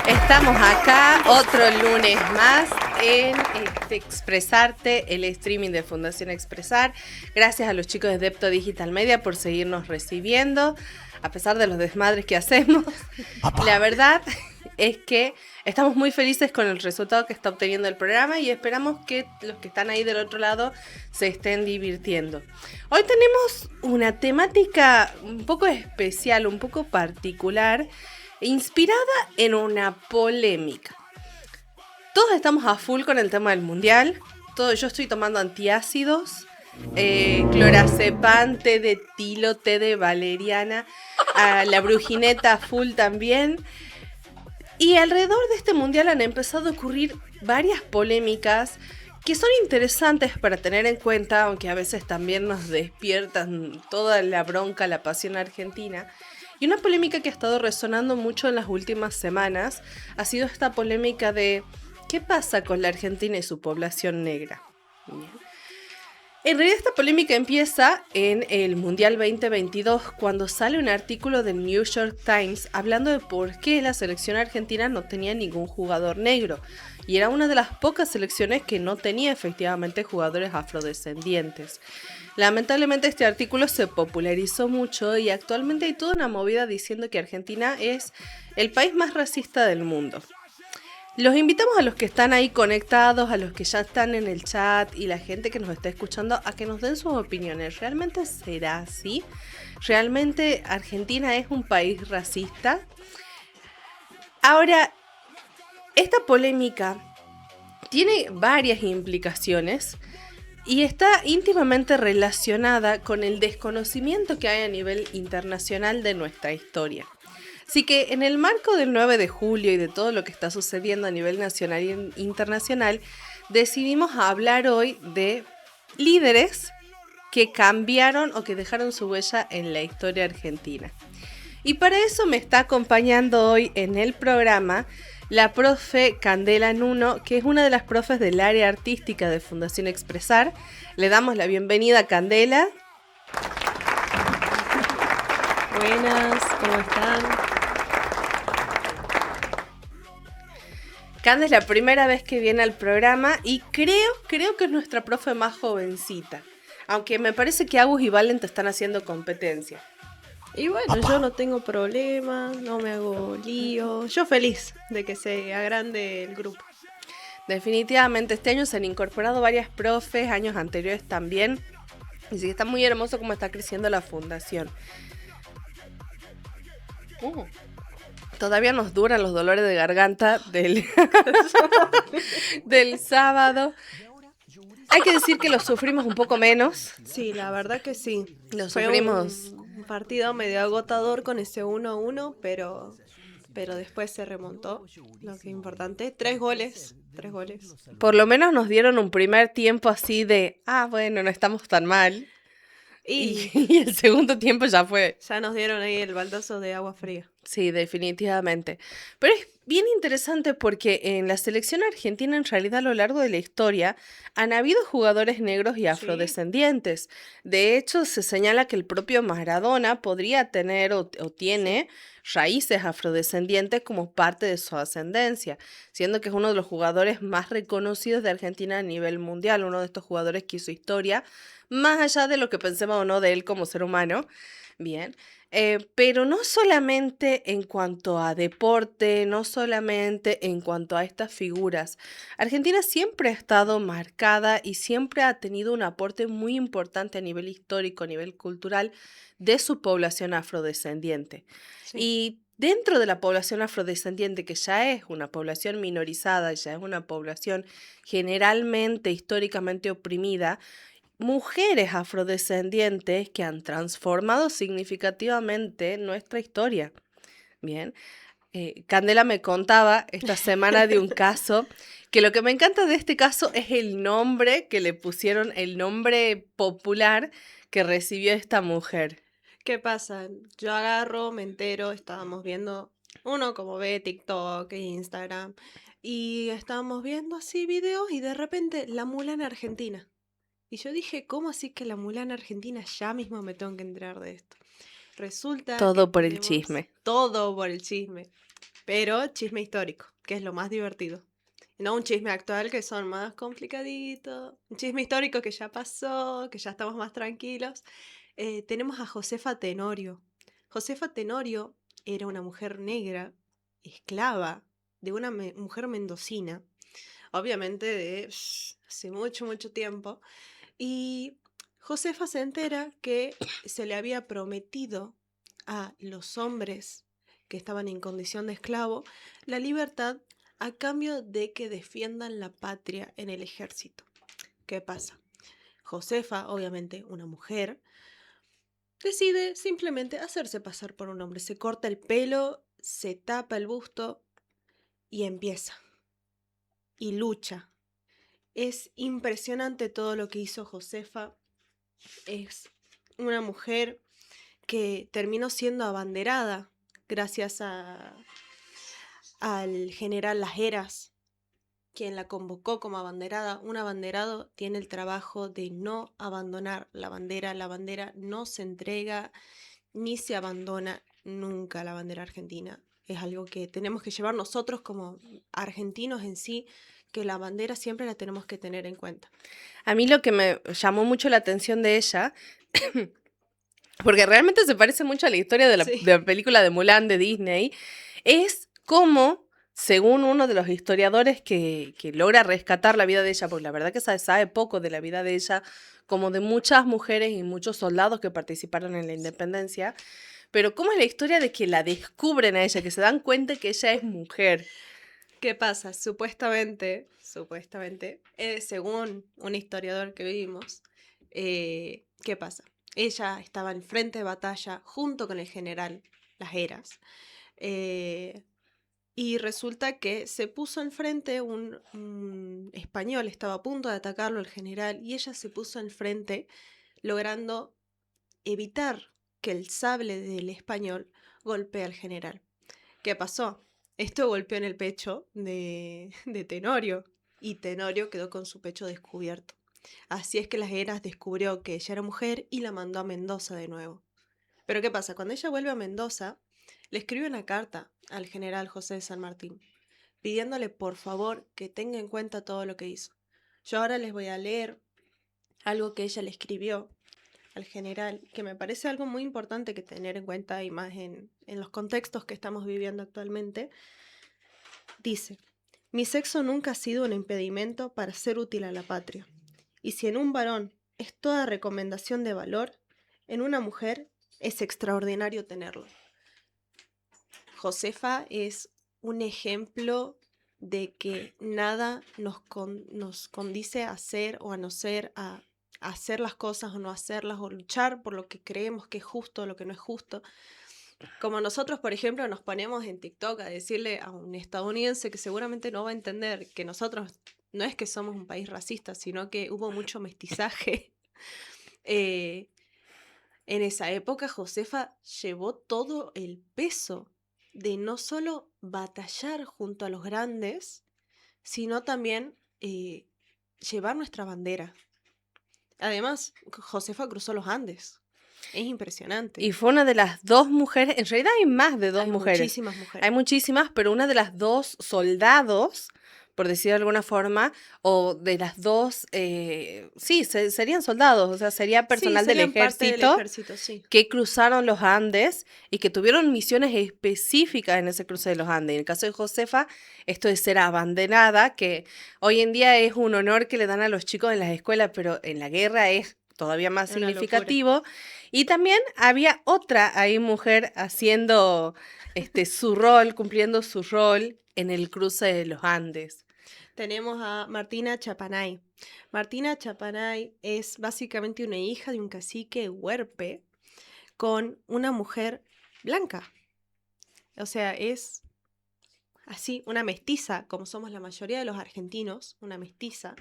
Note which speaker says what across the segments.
Speaker 1: Estamos acá otro lunes más en Expresarte, el streaming de Fundación Expresar. Gracias a los chicos de Depto Digital Media por seguirnos recibiendo, a pesar de los desmadres que hacemos. La verdad es que estamos muy felices con el resultado que está obteniendo el programa y esperamos que los que están ahí del otro lado se estén divirtiendo. Hoy tenemos una temática un poco especial, un poco particular, inspirada en una polémica. Todos estamos a full con el tema del mundial. Yo estoy tomando antiácidos, clorazepam, té de tilo, té de valeriana, la brujineta full también. Y alrededor de este mundial han empezado a ocurrir varias polémicas que son interesantes para tener en cuenta, aunque a veces también nos despiertan toda la bronca, la pasión argentina. Y una polémica que ha estado resonando mucho en las últimas semanas ha sido esta polémica de ¿qué pasa con la Argentina y su población negra? Bien. En realidad esta polémica empieza en el Mundial 2022 cuando sale un artículo del New York Times hablando de por qué la selección argentina no tenía ningún jugador negro. Y era una de las pocas selecciones que no tenía efectivamente jugadores afrodescendientes. Lamentablemente este artículo se popularizó mucho y actualmente hay toda una movida diciendo que Argentina es el país más racista del mundo. Los invitamos a los que están ahí conectados, a los que ya están en el chat y la gente que nos está escuchando a que nos den sus opiniones. ¿Realmente será así? ¿Realmente Argentina es un país racista? Ahora, esta polémica tiene varias implicaciones y está íntimamente relacionada con el desconocimiento que hay a nivel internacional de nuestra historia. Así que en el marco del 9 de julio y de todo lo que está sucediendo a nivel nacional e internacional, decidimos hablar hoy de líderes que cambiaron o que dejaron su huella en la historia argentina. Y para eso me está acompañando hoy en el programa la profe Candela Nuno, que es una de las profes del área artística de Fundación Expresar. Le damos la bienvenida a Candela.
Speaker 2: Buenas, ¿cómo están?
Speaker 1: Cande es la primera vez que viene al programa y creo que es nuestra profe más jovencita. Aunque me parece que Agus y Valen te están haciendo competencia.
Speaker 2: Y bueno, yo no tengo problemas, no me hago lío. Yo feliz de que se agrande el grupo.
Speaker 1: Definitivamente este año se han incorporado varias profes, años anteriores también. Y sí que está muy hermoso cómo está creciendo la fundación. Todavía nos duran los dolores de garganta del sábado. Hay que decir que lo sufrimos un poco menos.
Speaker 2: Sí, la verdad que sí.
Speaker 1: Fue sufrimos.
Speaker 2: Un partido medio agotador con ese 1-1, pero después se remontó. Lo que es importante, 3 goles.
Speaker 1: Por lo menos nos dieron un primer tiempo así de, bueno, no estamos tan mal. Y el segundo tiempo ya fue.
Speaker 2: Ya nos dieron ahí el baldazo de agua fría.
Speaker 1: Sí, definitivamente. Pero es bien interesante porque en la selección argentina, en realidad, a lo largo de la historia, han habido jugadores negros y afrodescendientes. De hecho, se señala que el propio Maradona podría tener o tiene raíces afrodescendientes como parte de su ascendencia, siendo que es uno de los jugadores más reconocidos de Argentina a nivel mundial, uno de estos jugadores que hizo historia, más allá de lo que pensemos o no de él como ser humano. Bien. Pero no solamente en cuanto a deporte, no solamente en cuanto a estas figuras. Argentina siempre ha estado marcada y siempre ha tenido un aporte muy importante a nivel histórico, a nivel cultural, de su población afrodescendiente.
Speaker 2: Sí.
Speaker 1: Y dentro de la población afrodescendiente, que ya es una población minorizada, ya es una población generalmente históricamente oprimida, mujeres afrodescendientes que han transformado significativamente nuestra historia. Bien, Candela me contaba esta semana de un caso, que lo que me encanta de este caso es el nombre que le pusieron, el nombre popular que recibió esta mujer.
Speaker 2: ¿Qué pasa? Yo agarro, me entero, estábamos viendo, uno como ve TikTok e Instagram, y estábamos viendo así videos y de repente la Mulan Argentina. Y yo dije, ¿cómo así que la Mulan Argentina? Ya mismo me tengo que enterar de esto. Resulta
Speaker 1: Todo
Speaker 2: que
Speaker 1: por el chisme.
Speaker 2: todo por el chisme. pero chisme histórico, que es lo más divertido. No un chisme actual que son más complicaditos. Un chisme histórico que ya pasó, que ya estamos más tranquilos. Tenemos a Josefa Tenorio. Josefa Tenorio era una mujer negra, esclava, de una mujer mendocina, obviamente de hace mucho, mucho tiempo. Y Josefa se entera que se le había prometido a los hombres que estaban en condición de esclavo la libertad a cambio de que defiendan la patria en el ejército. ¿Qué pasa? Josefa, obviamente una mujer, decide simplemente hacerse pasar por un hombre. Se corta el pelo, se tapa el busto y empieza. Y lucha. Es impresionante todo lo que hizo Josefa. Es una mujer que terminó siendo abanderada gracias al general Las Heras, quien la convocó como abanderada. Un abanderado tiene el trabajo de no abandonar la bandera. La bandera no se entrega ni se abandona nunca, la bandera argentina. Es algo que tenemos que llevar nosotros como argentinos en sí, que la bandera siempre la tenemos que tener en cuenta.
Speaker 1: A mí lo que me llamó mucho la atención de ella, porque realmente se parece mucho a la historia de
Speaker 2: Sí.
Speaker 1: la película de Mulan de Disney, es cómo, según uno de los historiadores que logra rescatar la vida de ella, porque la verdad que se sabe poco de la vida de ella, como de muchas mujeres y muchos soldados que participaron en la independencia, pero cómo es la historia de que la descubren a ella, que se dan cuenta que ella es mujer.
Speaker 2: ¿Qué pasa? Supuestamente, según un historiador que vimos, ¿qué pasa? Ella estaba en frente de batalla junto con el general Las Heras. Y resulta que se puso enfrente un español, estaba a punto de atacarlo el general, y ella se puso enfrente, logrando evitar que el sable del español golpee al general. ¿Qué pasó? Esto golpeó en el pecho de Tenorio, y Tenorio quedó con su pecho descubierto. Así es que Las Heras descubrió que ella era mujer y la mandó a Mendoza de nuevo. Pero ¿qué pasa? Cuando ella vuelve a Mendoza, le escribe una carta al general José de San Martín, pidiéndole por favor que tenga en cuenta todo lo que hizo. Yo ahora les voy a leer algo que ella le escribió al general, que me parece algo muy importante que tener en cuenta y más en los contextos que estamos viviendo actualmente. Dice: mi sexo nunca ha sido un impedimento para ser útil a la patria, y si en un varón es toda recomendación de valor, en una mujer es extraordinario tenerlo. Josefa es un ejemplo de que nada nos condice a hacer o a no ser, a hacer las cosas o no hacerlas, o luchar por lo que creemos que es justo o lo que no es justo. Como nosotros, por ejemplo, nos ponemos en TikTok a decirle a un estadounidense que seguramente no va a entender que nosotros no es que somos un país racista, sino que hubo mucho mestizaje. En esa época, Josefa llevó todo el peso de no solo batallar junto a los grandes, sino también llevar nuestra bandera. Además, Josefa cruzó los Andes. Es impresionante.
Speaker 1: Y fue una de las dos mujeres, en realidad hay más de dos
Speaker 2: Hay
Speaker 1: mujeres.
Speaker 2: muchísimas mujeres.
Speaker 1: Hay muchísimas, pero una de las dos soldados, por decir de alguna forma, o de las dos, sí, serían soldados, o sea, sería personal del
Speaker 2: serían parte del
Speaker 1: ejército
Speaker 2: ejército, sí.
Speaker 1: que cruzaron los Andes y que tuvieron misiones específicas en ese cruce de los Andes. En el caso de Josefa, esto de ser abanderada, que hoy en día es un honor que le dan a los chicos en las escuelas, pero en la guerra es todavía más
Speaker 2: Es una
Speaker 1: significativo. Y también había otra ahí mujer haciendo su rol, cumpliendo su rol en el cruce de los Andes.
Speaker 2: Tenemos a Martina Chapanay. Martina Chapanay es básicamente una hija de un cacique huerpe con una mujer blanca. O sea, es así, una mestiza, como somos la mayoría de los argentinos, una mestiza,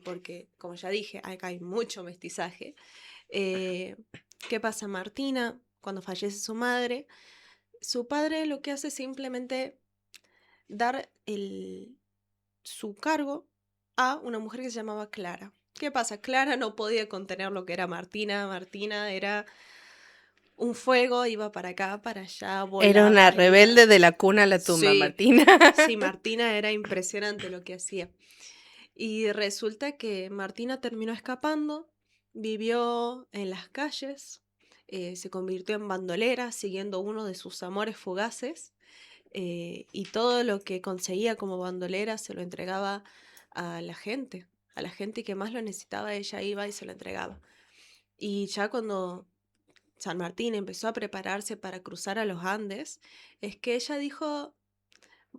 Speaker 2: porque, como ya dije, acá hay mucho mestizaje. ¿Qué pasa? Martina, cuando fallece su madre, su padre lo que hace es simplemente dar su cargo a una mujer que se llamaba Clara. ¿Qué pasa? Clara no podía contener lo que era Martina. Martina era un fuego, iba para acá, para allá,
Speaker 1: Era una
Speaker 2: volaba,
Speaker 1: rebelde de la cuna a la tumba,
Speaker 2: Sí,
Speaker 1: Martina.
Speaker 2: sí, Martina era impresionante lo que hacía. Y resulta que Martina terminó escapando, vivió en las calles, se convirtió en bandolera, siguiendo uno de sus amores fugaces, y todo lo que conseguía como bandolera se lo entregaba a la gente que más lo necesitaba, ella iba y se lo entregaba. Y ya cuando San Martín empezó a prepararse para cruzar a los Andes, es que ella dijo,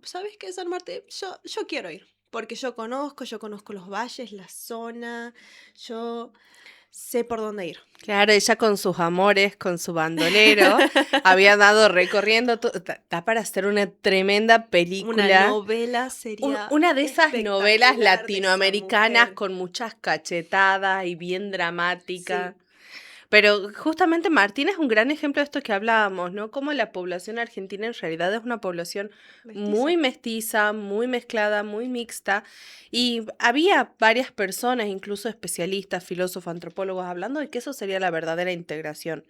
Speaker 2: ¿sabes qué, San Martín? Yo quiero ir, porque yo conozco los valles, la zona, yo sé por dónde ir.
Speaker 1: Claro, ella con sus amores, con su bandolero, había dado recorriendo. Da para hacer una tremenda
Speaker 2: Una
Speaker 1: película.
Speaker 2: novela sería
Speaker 1: Una de esas novelas
Speaker 2: espectacular de esa
Speaker 1: latinoamericanas
Speaker 2: mujer.
Speaker 1: con muchas cachetadas y bien dramática.
Speaker 2: Sí,
Speaker 1: Pero justamente Martín es un gran ejemplo de esto que hablábamos, ¿no? Cómo la población argentina en realidad es una población
Speaker 2: mestiza.
Speaker 1: muy mestiza, muy mezclada, muy mixta. Y había varias personas, incluso especialistas, filósofos, antropólogos, hablando de que eso sería la verdadera integración.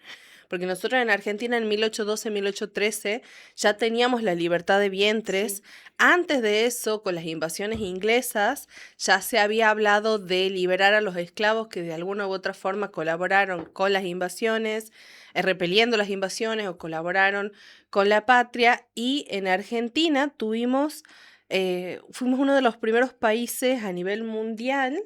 Speaker 1: Porque nosotros en Argentina en 1812, 1813 ya teníamos la libertad de vientres.
Speaker 2: Sí,
Speaker 1: Antes de eso, con las invasiones inglesas, ya se había hablado de liberar a los esclavos que de alguna u otra forma colaboraron con las invasiones, repeliendo las invasiones o colaboraron con la patria. Y en Argentina fuimos uno de los primeros países a nivel mundial
Speaker 2: sí,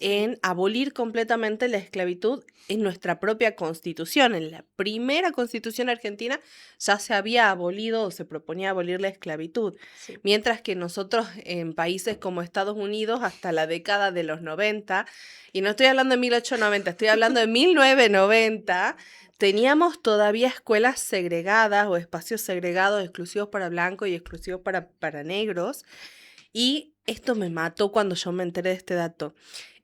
Speaker 1: en abolir completamente la esclavitud en nuestra propia constitución. En la primera constitución argentina ya se había abolido o se proponía abolir la esclavitud,
Speaker 2: sí.
Speaker 1: mientras que nosotros en países como Estados Unidos hasta la década de los 90, y no estoy hablando de 1890, estoy hablando de 1990, teníamos todavía escuelas segregadas o espacios segregados exclusivos para blancos y exclusivos para negros. Y esto me mató cuando yo me enteré de este dato.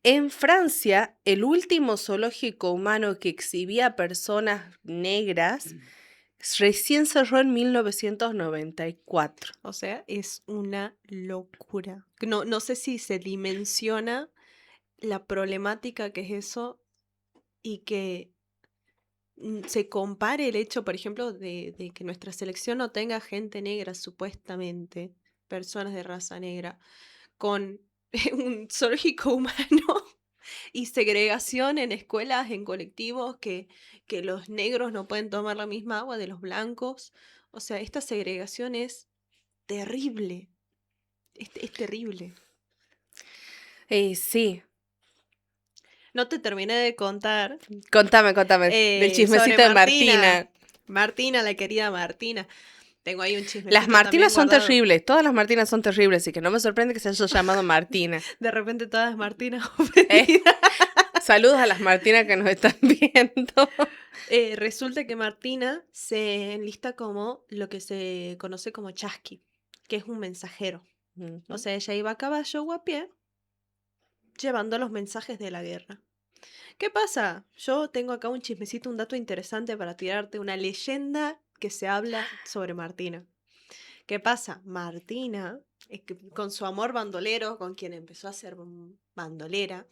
Speaker 1: En Francia, el último zoológico humano que exhibía personas negras recién cerró en 1994.
Speaker 2: O sea, es una locura. No, no sé si se dimensiona la problemática que es eso y que se compare el hecho, por ejemplo, de que nuestra selección no tenga gente negra, supuestamente, personas de raza negra, con un zoológico humano y segregación en escuelas, en colectivos, que los negros no pueden tomar la misma agua de los blancos. O sea, esta segregación es terrible, es terrible.
Speaker 1: Sí,
Speaker 2: No te terminé de contar
Speaker 1: contame del
Speaker 2: sobre
Speaker 1: chismecito de
Speaker 2: Martina.
Speaker 1: Martina.
Speaker 2: Martina, la querida Martina. Tengo ahí un
Speaker 1: Las
Speaker 2: chismecito también
Speaker 1: Martinas son
Speaker 2: guardado.
Speaker 1: terribles, todas las Martinas son terribles, así que no me sorprende que se haya llamado Martina.
Speaker 2: De repente todas Martinas
Speaker 1: Eh,
Speaker 2: ofendidas.
Speaker 1: Saludos a las Martinas que nos están viendo.
Speaker 2: Resulta que Martina se enlista como lo que se conoce como chasqui, que es un mensajero. O sea, ella iba a caballo o a pie llevando los mensajes de la guerra. ¿Qué pasa? Yo tengo acá un chismecito, un dato interesante para tirarte, una leyenda que se habla sobre Martina. ¿Qué pasa? Martina, con su amor bandolero, con quien empezó a ser bandolera,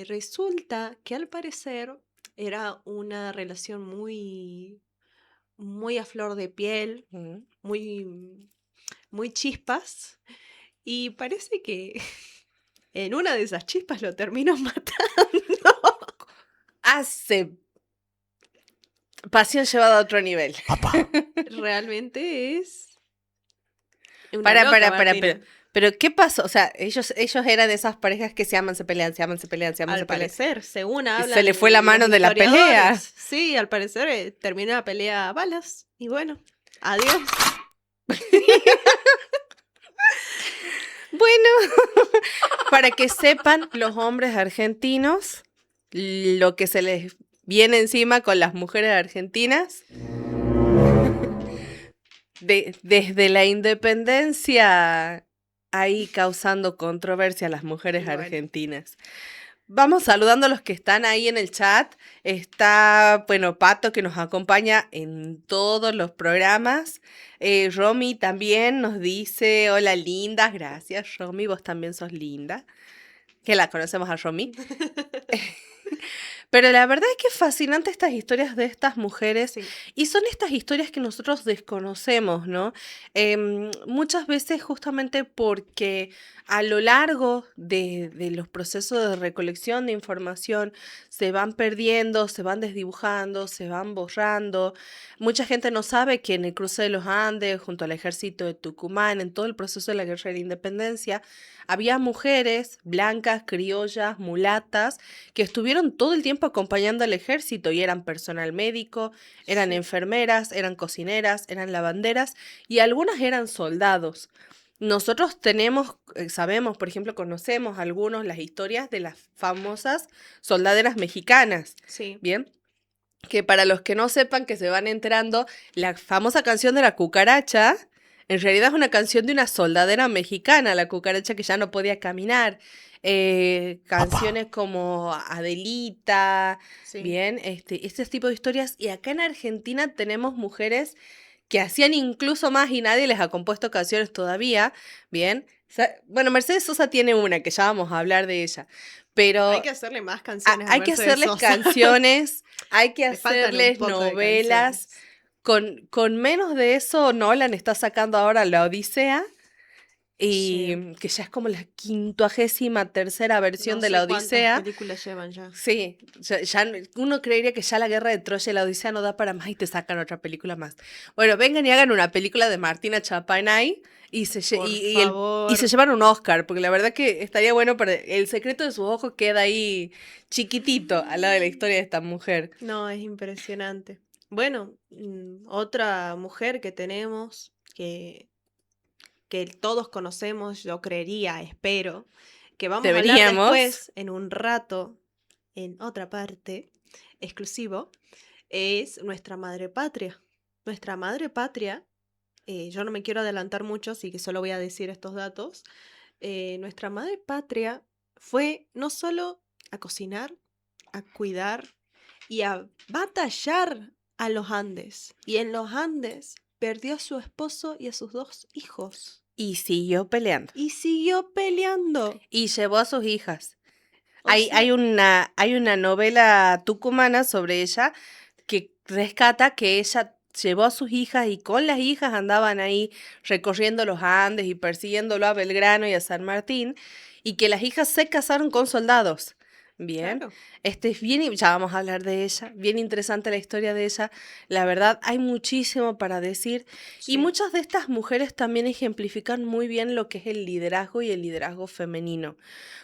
Speaker 2: resulta que al parecer era una relación muy, muy a flor de piel, muy, muy chispas, y parece que en una de esas chispas lo terminó matando.
Speaker 1: Hace pasión llevada a otro nivel.
Speaker 2: Realmente es una
Speaker 1: Para,
Speaker 2: loca,
Speaker 1: para,
Speaker 2: Martina.
Speaker 1: pero ¿qué pasó? O sea, ellos eran esas parejas que se aman, se pelean, se aman, se pelean, se aman, se
Speaker 2: Al
Speaker 1: pelean.
Speaker 2: parecer, según
Speaker 1: Y se le
Speaker 2: hablan
Speaker 1: fue la
Speaker 2: los
Speaker 1: mano de la pelea.
Speaker 2: historiadores. Sí, al parecer terminó la pelea a balas. Y bueno, adiós.
Speaker 1: Bueno, para que sepan los hombres argentinos lo que se les viene encima con las mujeres argentinas. Desde la independencia, ahí causando controversia a las mujeres
Speaker 2: Bueno,
Speaker 1: argentinas. Vamos saludando a los que están ahí en el chat. Está, bueno, Pato que nos acompaña en todos los programas. Romy también nos dice, hola lindas, gracias Romy, vos también sos linda. Que la conocemos a Romy. Pero la verdad es que es fascinante estas historias de estas mujeres
Speaker 2: Sí,
Speaker 1: y son estas historias que nosotros desconocemos, ¿no? Muchas veces justamente porque a lo largo de los procesos de recolección de información se van perdiendo, se van desdibujando, se van borrando. Mucha gente no sabe que en el cruce de los Andes, junto al ejército de Tucumán, en todo el proceso de la guerra de la independencia, había mujeres blancas, criollas, mulatas, que estuvieron todo el tiempo acompañando al ejército y eran personal médico, eran
Speaker 2: sí.
Speaker 1: enfermeras, eran cocineras, eran lavanderas y algunas eran soldados. Nosotros sabemos, por ejemplo, conocemos algunos las historias de las famosas soldaderas mexicanas,
Speaker 2: Sí.
Speaker 1: ¿bien? Que para los que no sepan, que se van enterando, la famosa canción de la cucaracha, en realidad es una canción de una soldadera mexicana, la cucaracha que ya no podía caminar. Canciones como Adelita,
Speaker 2: Sí.
Speaker 1: bien, este tipo de historias. Y acá en Argentina tenemos mujeres que hacían incluso más y nadie les ha compuesto canciones todavía, bien. Bueno, Mercedes Sosa tiene una, que ya vamos a hablar de ella,
Speaker 2: Hay
Speaker 1: pero
Speaker 2: que hacerle más canciones a
Speaker 1: hay que
Speaker 2: Mercedes
Speaker 1: hacerles
Speaker 2: Sosa.
Speaker 1: canciones, hay que
Speaker 2: Le faltan un
Speaker 1: hacerles
Speaker 2: poco de
Speaker 1: novelas.
Speaker 2: canciones.
Speaker 1: Con menos de eso, Nolan está sacando ahora La Odisea,
Speaker 2: Sí.
Speaker 1: y que ya es como la 53ª versión
Speaker 2: No
Speaker 1: de La
Speaker 2: sé cuántas
Speaker 1: Odisea.
Speaker 2: películas llevan ya.
Speaker 1: Sí, uno creería que ya la Guerra de Troya y La Odisea no da para más y te sacan otra película más. Bueno, vengan y hagan una película de Martina Chapanay y
Speaker 2: Por
Speaker 1: y se
Speaker 2: favor.
Speaker 1: llevan un Oscar, porque la verdad que estaría bueno, para El secreto de sus ojos queda ahí chiquitito al lado de la historia de esta mujer.
Speaker 2: No, es impresionante. Bueno, otra mujer que tenemos, que todos conocemos, yo creería, espero, que vamos a hablar
Speaker 1: Deberíamos.
Speaker 2: después, en un rato, en otra parte, exclusivo, es nuestra madre patria. Nuestra madre patria, yo no me quiero adelantar mucho, así que solo voy a decir estos datos. Nuestra madre patria fue no solo a cocinar, a cuidar y a batallar a los Andes. Y en los Andes perdió a su esposo y a sus 2 hijos.
Speaker 1: Y siguió peleando.
Speaker 2: Y siguió peleando.
Speaker 1: Y llevó a sus hijas.
Speaker 2: O sea,
Speaker 1: Hay una novela tucumana sobre ella que rescata que ella llevó a sus hijas y con las hijas andaban ahí recorriendo los Andes y persiguiéndolo a Belgrano y a San Martín, y que las hijas se casaron con soldados. Bien,
Speaker 2: claro.
Speaker 1: este es bien, ya vamos a hablar de ella, bien interesante la historia de ella. La verdad, hay muchísimo para decir y
Speaker 2: Sí.
Speaker 1: muchas de estas mujeres también ejemplifican muy bien lo que es el liderazgo y el liderazgo femenino,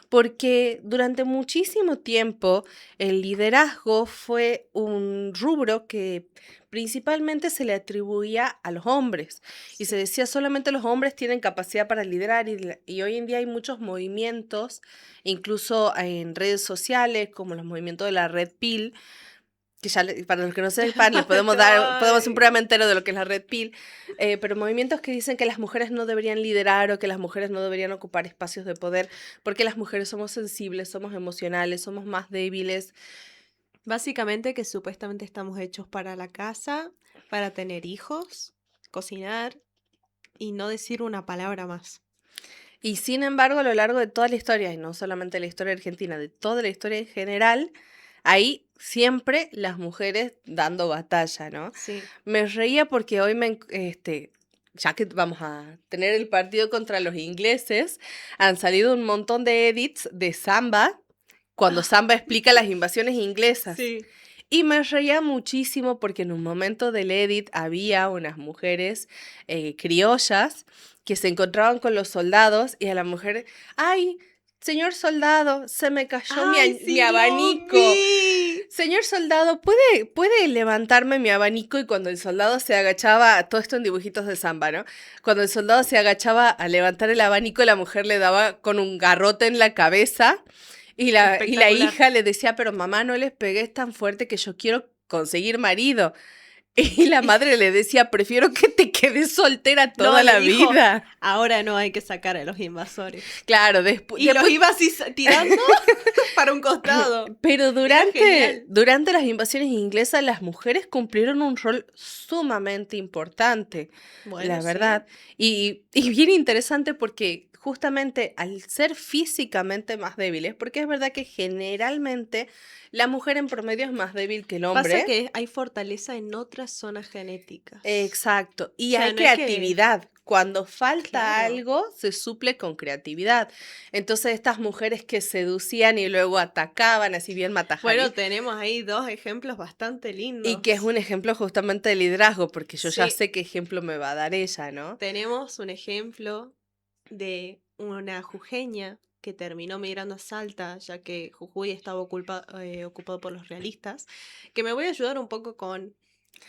Speaker 1: porque durante muchísimo tiempo el liderazgo fue un rubro que principalmente se le atribuía a los hombres y se
Speaker 2: Sí.
Speaker 1: decía solamente los hombres tienen capacidad para liderar, y hoy en día hay muchos movimientos, incluso en redes sociales como los movimientos de la Red Pill, que ya para los que no sepan, les podemos hacer un
Speaker 2: Ay.
Speaker 1: programa entero de lo que es la Red Pill, pero movimientos que dicen que las mujeres no deberían liderar o que las mujeres no deberían ocupar espacios de poder, porque las mujeres somos sensibles, somos emocionales, somos más débiles.
Speaker 2: Básicamente que supuestamente estamos hechos para la casa, para tener hijos, cocinar y no decir una palabra más.
Speaker 1: Y sin embargo, a lo largo de toda la historia, y no solamente la historia argentina, de toda la historia en general, hay siempre las mujeres dando batalla, ¿no?
Speaker 2: Sí.
Speaker 1: Me reía porque hoy ya que vamos a tener el partido contra los ingleses, han salido un montón de edits de Samba, cuando Samba explica las invasiones inglesas.
Speaker 2: Sí.
Speaker 1: Y me reía muchísimo porque en un momento del edit había unas mujeres criollas que se encontraban con los soldados y a la mujer, ¡ay, señor soldado, se me cayó
Speaker 2: ¡Ay,
Speaker 1: mi
Speaker 2: sí, lo
Speaker 1: abanico!
Speaker 2: vi!
Speaker 1: Señor soldado, puede levantarme mi abanico? Y cuando el soldado se agachaba, todo esto en dibujitos de Samba, ¿no? Cuando el soldado se agachaba a levantar el abanico, la mujer le daba con un garrote en la cabeza. Y la
Speaker 2: Espectacular.
Speaker 1: hija le decía, pero mamá, no les pegues tan fuerte que yo quiero conseguir marido. Y la madre le decía, prefiero que te quedé soltera
Speaker 2: No,
Speaker 1: toda
Speaker 2: le
Speaker 1: la
Speaker 2: dijo,
Speaker 1: vida.
Speaker 2: ahora no hay que sacar a los invasores.
Speaker 1: Claro,
Speaker 2: Y los iba así tirando para un costado.
Speaker 1: pero
Speaker 2: Era genial.
Speaker 1: durante las invasiones inglesas las mujeres cumplieron un rol sumamente importante,
Speaker 2: Bueno,
Speaker 1: la
Speaker 2: sí.
Speaker 1: verdad. Y bien interesante porque justamente al ser físicamente más débiles, porque es verdad que generalmente la mujer en promedio es más débil que el
Speaker 2: Pasa
Speaker 1: hombre.
Speaker 2: que hay fortaleza en otras zonas genéticas.
Speaker 1: Exacto. Y
Speaker 2: O sea,
Speaker 1: hay
Speaker 2: no es que...
Speaker 1: creatividad. Cuando falta
Speaker 2: Claro.
Speaker 1: algo, se suple con creatividad. Entonces, estas mujeres que seducían y luego atacaban, así bien matajarí,
Speaker 2: Bueno, tenemos ahí dos ejemplos bastante
Speaker 1: y que es
Speaker 2: lindos.
Speaker 1: un ejemplo justamente de liderazgo, porque yo ya
Speaker 2: Sí,
Speaker 1: sé qué ejemplo me va a dar ella, ¿no?
Speaker 2: tenemos un ejemplo de una jujeña que terminó migrando a Salta, ya que Jujuy estaba ocupado por los realistas, que me voy a ayudar un poco con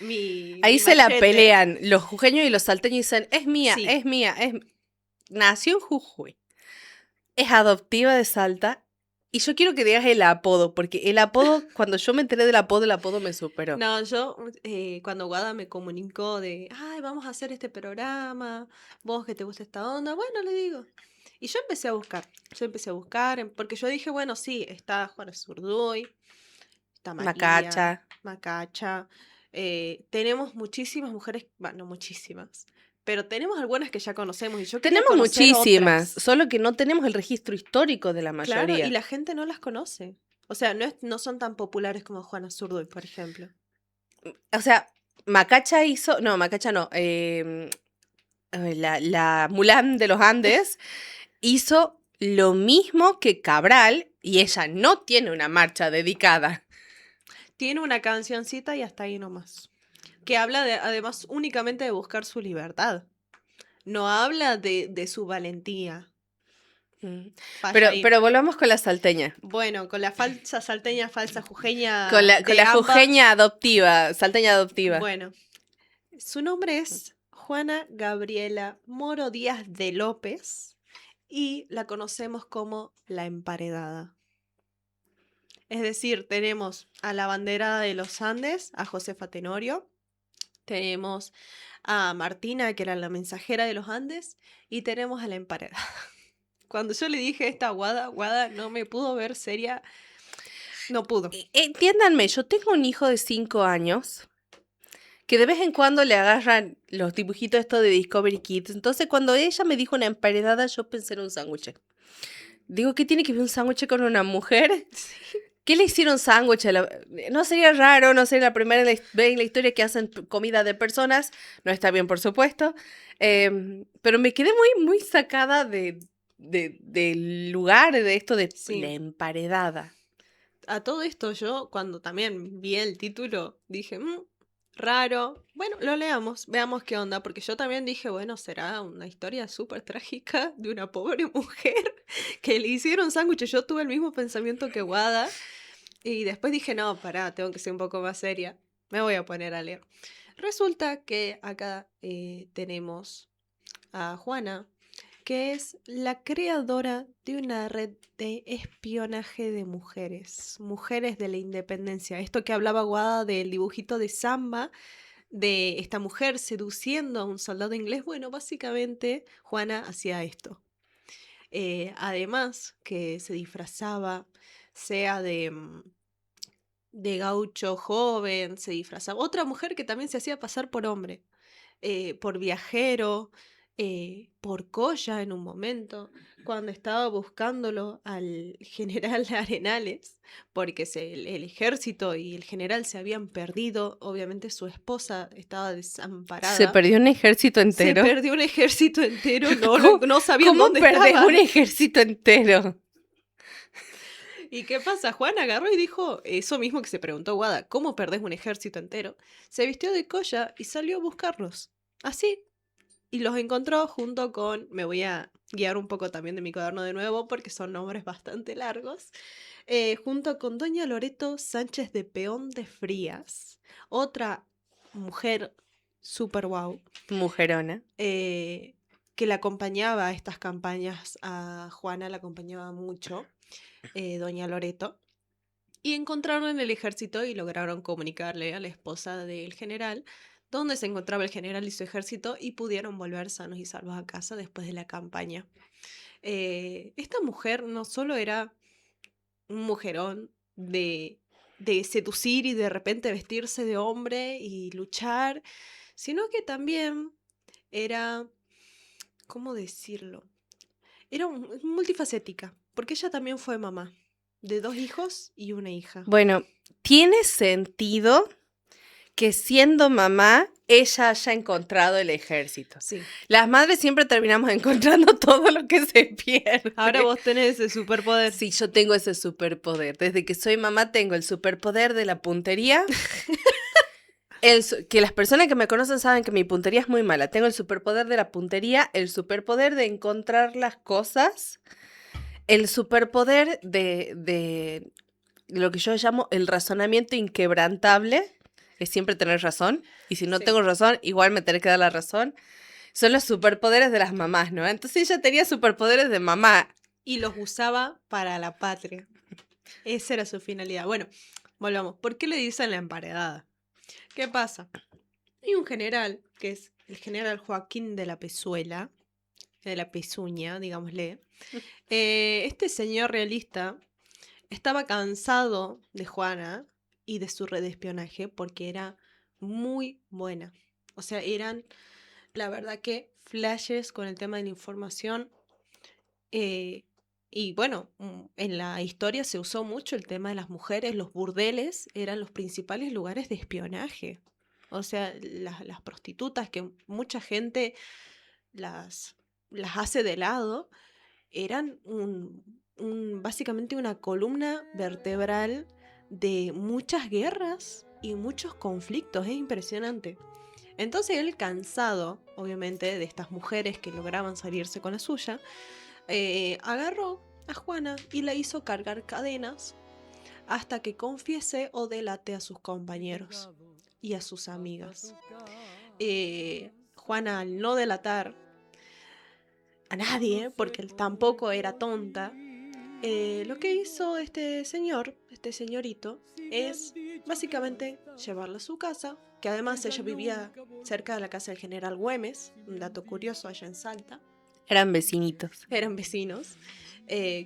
Speaker 1: Ahí
Speaker 2: mi
Speaker 1: se la
Speaker 2: machete.
Speaker 1: pelean los jujeños y los salteños y dicen, es mía,
Speaker 2: Sí,
Speaker 1: es mía, nació en Jujuy, es adoptiva de Salta. Y yo quiero que digas el apodo, porque el apodo, cuando yo me enteré del apodo, el apodo me superó.
Speaker 2: no, yo cuando Guada me comunicó de, ay, vamos a hacer este programa, vos que te gusta esta onda, bueno, le digo. Y yo empecé a buscar, porque yo dije, bueno, sí, está Juana Zurduy, está María,
Speaker 1: Macacha.
Speaker 2: Macacha, tenemos muchísimas mujeres, bueno, no muchísimas, pero tenemos algunas que ya conocemos y yo quería
Speaker 1: Tenemos
Speaker 2: conocer
Speaker 1: muchísimas,
Speaker 2: otras.
Speaker 1: solo que no tenemos el registro histórico de la
Speaker 2: Claro, y
Speaker 1: mayoría.
Speaker 2: la gente no las conoce. O sea, no son tan populares como Juana Zurduy, por ejemplo.
Speaker 1: O sea, Macacha hizo, no, Macacha no, la Mulan de los Andes hizo lo mismo que Cabral y ella no tiene una marcha dedicada.
Speaker 2: Tiene una cancioncita y hasta ahí nomás. Que habla además únicamente de buscar su libertad. No habla de su valentía.
Speaker 1: Mm.
Speaker 2: Falla ahí.
Speaker 1: Pero volvamos con la salteña.
Speaker 2: Bueno, con la falsa salteña, falsa jujeña
Speaker 1: Con
Speaker 2: de
Speaker 1: la
Speaker 2: ambas.
Speaker 1: jujeña adoptiva, salteña adoptiva.
Speaker 2: Bueno, su nombre es Juana Gabriela Moro Díaz de López y la conocemos como la emparedada. Es decir, tenemos a la banderada de los Andes, a Josefa Tenorio, tenemos a Martina, que era la mensajera de los Andes, y tenemos a la emparedada. Cuando yo le dije esta Guada no me pudo ver seria, no pudo.
Speaker 1: Entiéndanme, yo tengo un hijo de 5 años que de vez en cuando le agarran los dibujitos estos de Discovery Kids. Entonces, cuando ella me dijo una emparedada, yo pensé en un sándwich. Digo, ¿qué tiene que ver un sándwich con una mujer? ¿Qué le hicieron sándwich? No sería raro, no sería la primera vez en la historia que hacen comida de personas. No está bien, por supuesto. Pero me quedé muy sacada del lugar de esto de
Speaker 2: Sí.
Speaker 1: la emparedada.
Speaker 2: A todo esto yo, cuando también vi el título, dije, raro. Bueno, lo leamos, veamos qué onda, porque yo también dije, bueno, será una historia súper trágica de una pobre mujer que le hicieron sándwiches. Yo tuve el mismo pensamiento que Guada y después dije, no, pará, tengo que ser un poco más seria. Me voy a poner a leer. Resulta que acá tenemos a Juana, que es la creadora de una red de espionaje de mujeres, mujeres de la independencia. Esto que hablaba Guada del dibujito de Samba, de esta mujer seduciendo a un soldado inglés, bueno, básicamente Juana hacía esto. Además que se disfrazaba, sea de gaucho joven, se disfrazaba. Otra mujer que también se hacía pasar por hombre, por viajero, por Coya en un momento, cuando estaba buscándolo al general Arenales, porque el ejército y el general se habían perdido, obviamente su esposa estaba desamparada.
Speaker 1: Se perdió un ejército
Speaker 2: Se
Speaker 1: entero.
Speaker 2: perdió un ejército entero,
Speaker 1: ¿Cómo-
Speaker 2: no sabían
Speaker 1: ¿Cómo
Speaker 2: dónde
Speaker 1: perdés
Speaker 2: estaba.
Speaker 1: un ejército entero?
Speaker 2: ¿Y qué pasa? Juan agarró y dijo eso mismo que se preguntó Guada, ¿cómo perdés un ejército entero? Se vistió de colla y salió a buscarlos. Así. Y los encontró junto con, me voy a guiar un poco también de mi cuaderno de nuevo porque son nombres bastante largos, junto con doña Loreto Sánchez de Peón de Frías, otra mujer super wow,
Speaker 1: Mujerona.
Speaker 2: que la acompañaba a estas campañas, a Juana la acompañaba mucho, doña Loreto, y encontraron en el ejército y lograron comunicarle a la esposa del general donde se encontraba el general y su ejército y pudieron volver sanos y salvos a casa después de la campaña. Esta mujer no solo era un mujerón de seducir y de repente vestirse de hombre y luchar, sino que también era, ¿cómo decirlo? Era multifacética, porque ella también fue mamá de 2 hijos y una hija.
Speaker 1: Bueno, tiene sentido que siendo mamá, ella haya encontrado el ejército.
Speaker 2: Sí.
Speaker 1: Las madres siempre terminamos encontrando todo lo que se pierde.
Speaker 2: Ahora vos tenés ese superpoder.
Speaker 1: Sí, yo tengo ese superpoder. Desde que soy mamá tengo el superpoder de la puntería. Que las personas que me conocen saben que mi puntería es muy mala. Tengo el superpoder de la puntería, el superpoder de encontrar las cosas, el superpoder de lo que yo llamo el razonamiento inquebrantable, es siempre tener razón. Y si no
Speaker 2: Sí.
Speaker 1: tengo razón, igual me tenés que dar la razón. Son los superpoderes de las mamás, ¿no? Entonces ella tenía superpoderes de mamá.
Speaker 2: Y los usaba para la patria. Esa era su finalidad. Bueno, volvamos. ¿Por qué le dicen la emparedada? ¿Qué pasa? Hay un general, que es el general Joaquín de la Pezuela, de la Pezuña, digámosle. Este señor realista estaba cansado de Juana y de su red de espionaje porque era muy buena. O sea, eran, la verdad que, flashes con el tema de la información. Y bueno, en la historia se usó mucho el tema de las mujeres, los burdeles eran los principales lugares de espionaje. O sea, las prostitutas que mucha gente las hace de lado, eran básicamente una columna vertebral de muchas guerras y muchos conflictos. Es impresionante. Entonces él, cansado, obviamente, de estas mujeres que lograban salirse con la suya, agarró a Juana y la hizo cargar cadenas hasta que confiese o delate a sus compañeros y a sus amigas. Juana, al no delatar a nadie, porque él tampoco era tonta, lo que hizo este señorito, es básicamente llevarla a su casa, que además ella vivía cerca de la casa del general Güemes, un dato curioso allá en Salta.
Speaker 1: Eran vecinitos.
Speaker 2: Eran vecinos,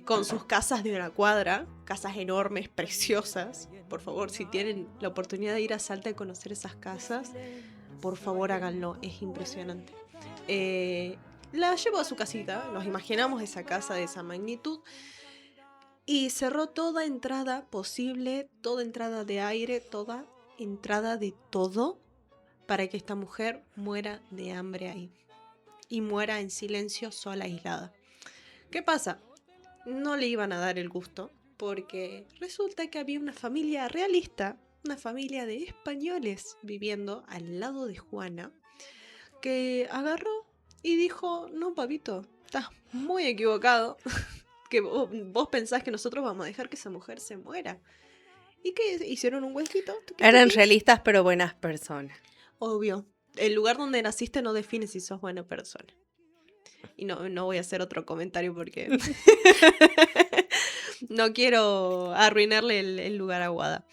Speaker 2: con sus casas de una cuadra, casas enormes, preciosas. Por favor, si tienen la oportunidad de ir a Salta y conocer esas casas, por favor háganlo, es impresionante. La llevó a su casita, nos imaginamos esa casa de esa magnitud, y cerró toda entrada posible, toda entrada de aire, toda entrada de todo, para que esta mujer muera de hambre ahí. Y muera en silencio, sola, aislada. ¿Qué pasa? No le iban a dar el gusto, porque resulta que había una familia realista, una familia de españoles viviendo al lado de Juana, que agarró y dijo: no, papito, estás muy equivocado, que vos pensás que nosotros vamos a dejar que esa mujer se muera. ¿Y qué? ¿Hicieron un huesquito?
Speaker 1: Eran realistas pero buenas personas.
Speaker 2: Obvio. El lugar donde naciste no define si sos buena persona. Y no voy a hacer otro comentario porque no quiero arruinarle el lugar a Guada.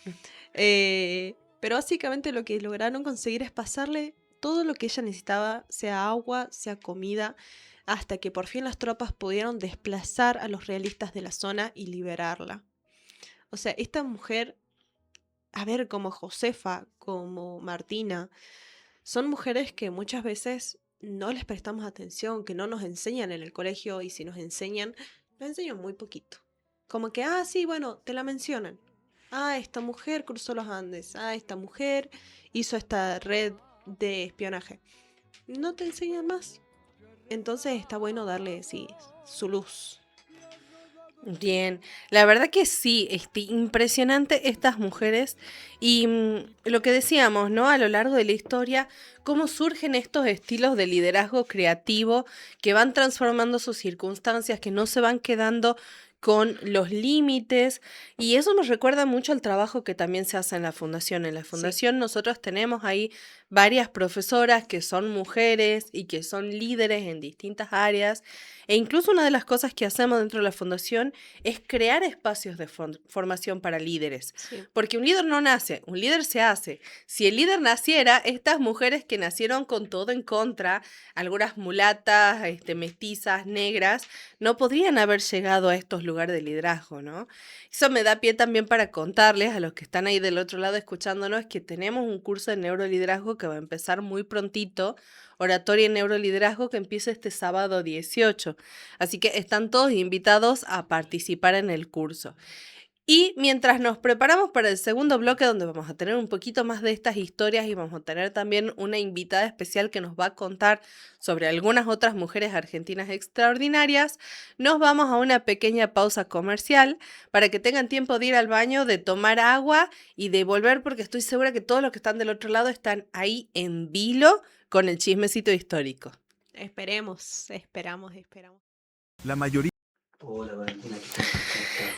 Speaker 2: Pero básicamente lo que lograron conseguir es pasarle todo lo que ella necesitaba, sea agua, sea comida, hasta que por fin las tropas pudieron desplazar a los realistas de la zona y liberarla. O sea, esta mujer, a ver, como Josefa, como Martina, son mujeres que muchas veces no les prestamos atención, que no nos enseñan en el colegio, y si nos enseñan muy poquito. Como que, sí, bueno, te la mencionan. Esta mujer cruzó los Andes. Esta mujer hizo esta red de espionaje. No te enseñan más. Entonces está bueno darle, sí, su luz.
Speaker 1: Bien, la verdad que sí, impresionante estas mujeres y lo que decíamos, ¿no? A lo largo de la historia, cómo surgen estos estilos de liderazgo creativo que van transformando sus circunstancias, que no se van quedando con los límites. Y eso nos recuerda mucho al trabajo que también se hace en la fundación. En la
Speaker 2: Sí,
Speaker 1: fundación nosotros tenemos ahí varias profesoras que son mujeres y que son líderes en distintas áreas. E incluso una de las cosas que hacemos dentro de la fundación es crear espacios de formación para líderes.
Speaker 2: sí.
Speaker 1: Porque un líder no nace, un líder se hace. Si el líder naciera, estas mujeres que nacieron con todo en contra, algunas mulatas, mestizas, negras, no podrían haber llegado a estos lugares de liderazgo, ¿no? Eso me da pie también para contarles a los que están ahí del otro lado escuchándonos que tenemos un curso de neuroliderazgo que va a empezar muy prontito, oratoria en neuroliderazgo, que empieza este sábado 18. Así que están todos invitados a participar en el curso. Y mientras nos preparamos para el segundo bloque, donde vamos a tener un poquito más de estas historias y vamos a tener también una invitada especial que nos va a contar sobre algunas otras mujeres argentinas extraordinarias, nos vamos a una pequeña pausa comercial para que tengan tiempo de ir al baño, de tomar agua y de volver, porque estoy segura que todos los que están del otro lado están ahí en vilo con el chismecito histórico.
Speaker 2: Esperamos.
Speaker 3: La mayoría.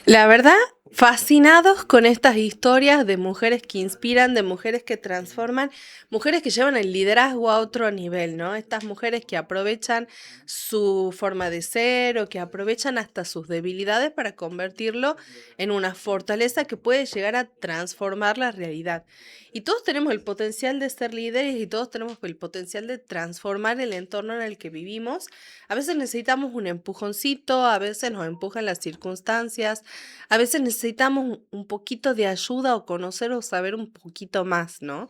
Speaker 1: La verdad, fascinados con estas historias de mujeres que inspiran, de mujeres que transforman, mujeres que llevan el liderazgo a otro nivel, ¿no? Estas mujeres que aprovechan su forma de ser o que aprovechan hasta sus debilidades para convertirlo en una fortaleza que puede llegar a transformar la realidad. Y todos tenemos el potencial de ser líderes y todos tenemos el potencial de transformar el entorno en el que vivimos. A veces necesitamos un empujoncito, a veces nos empujan las circunstancias, a veces necesitamos un poquito de ayuda o conocer o saber un poquito más, ¿no?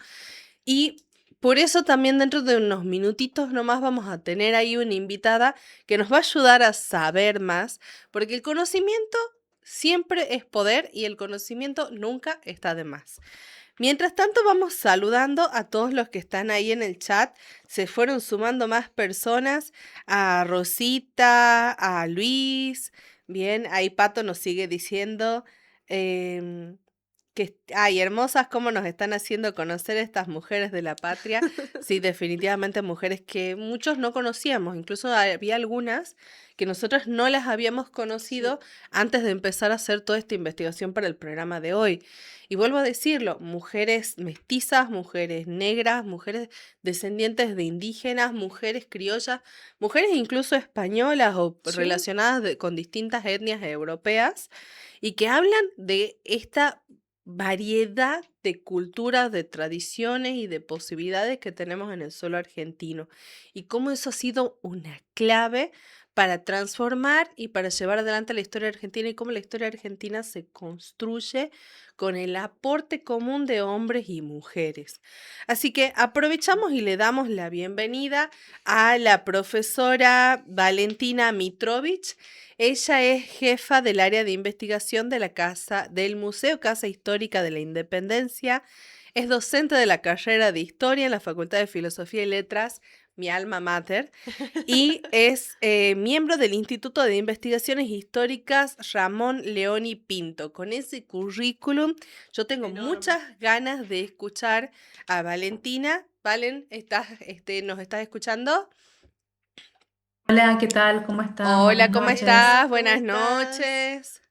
Speaker 1: Y por eso también dentro de unos minutitos nomás vamos a tener ahí una invitada que nos va a ayudar a saber más, porque el conocimiento siempre es poder y el conocimiento nunca está de más. Mientras tanto, vamos saludando a todos los que están ahí en el chat. Se fueron sumando más personas, a Rosita, a Luis. Bien, ahí Pato nos sigue diciendo em, que, ay, hermosas, cómo nos están haciendo conocer estas mujeres de la patria. Sí, definitivamente mujeres que muchos no conocíamos. Incluso había algunas que nosotros no las habíamos
Speaker 2: Sí,
Speaker 1: conocido antes de empezar a hacer toda esta investigación para el programa de hoy. Y vuelvo a decirlo, mujeres mestizas, mujeres negras, mujeres descendientes de indígenas, mujeres criollas, mujeres incluso españolas o
Speaker 2: sí,
Speaker 1: relacionadas con distintas etnias europeas y que hablan de esta variedad de culturas, de tradiciones y de posibilidades que tenemos en el suelo argentino y cómo eso ha sido una clave para transformar y para llevar adelante la historia argentina y cómo la historia argentina se construye con el aporte común de hombres y mujeres. Así que aprovechamos y le damos la bienvenida a la profesora Valentina Mitrovich. Ella es jefa del área de investigación de la casa del Museo Casa Histórica de la Independencia. Es docente de la carrera de Historia en la Facultad de Filosofía y Letras, mi alma mater, y es miembro del Instituto de Investigaciones Históricas Ramón Leoni Pinto. Con ese currículum, yo tengo
Speaker 2: enorme.
Speaker 1: muchas ganas de escuchar a Valentina. Valen, ¿nos estás escuchando?
Speaker 4: Hola, ¿qué tal? ¿Cómo están?
Speaker 1: Hola,
Speaker 4: Buenas
Speaker 1: ¿cómo
Speaker 4: noches.
Speaker 2: Hola,
Speaker 1: estás?
Speaker 2: ¿cómo
Speaker 1: Buenas
Speaker 2: estás?
Speaker 1: noches.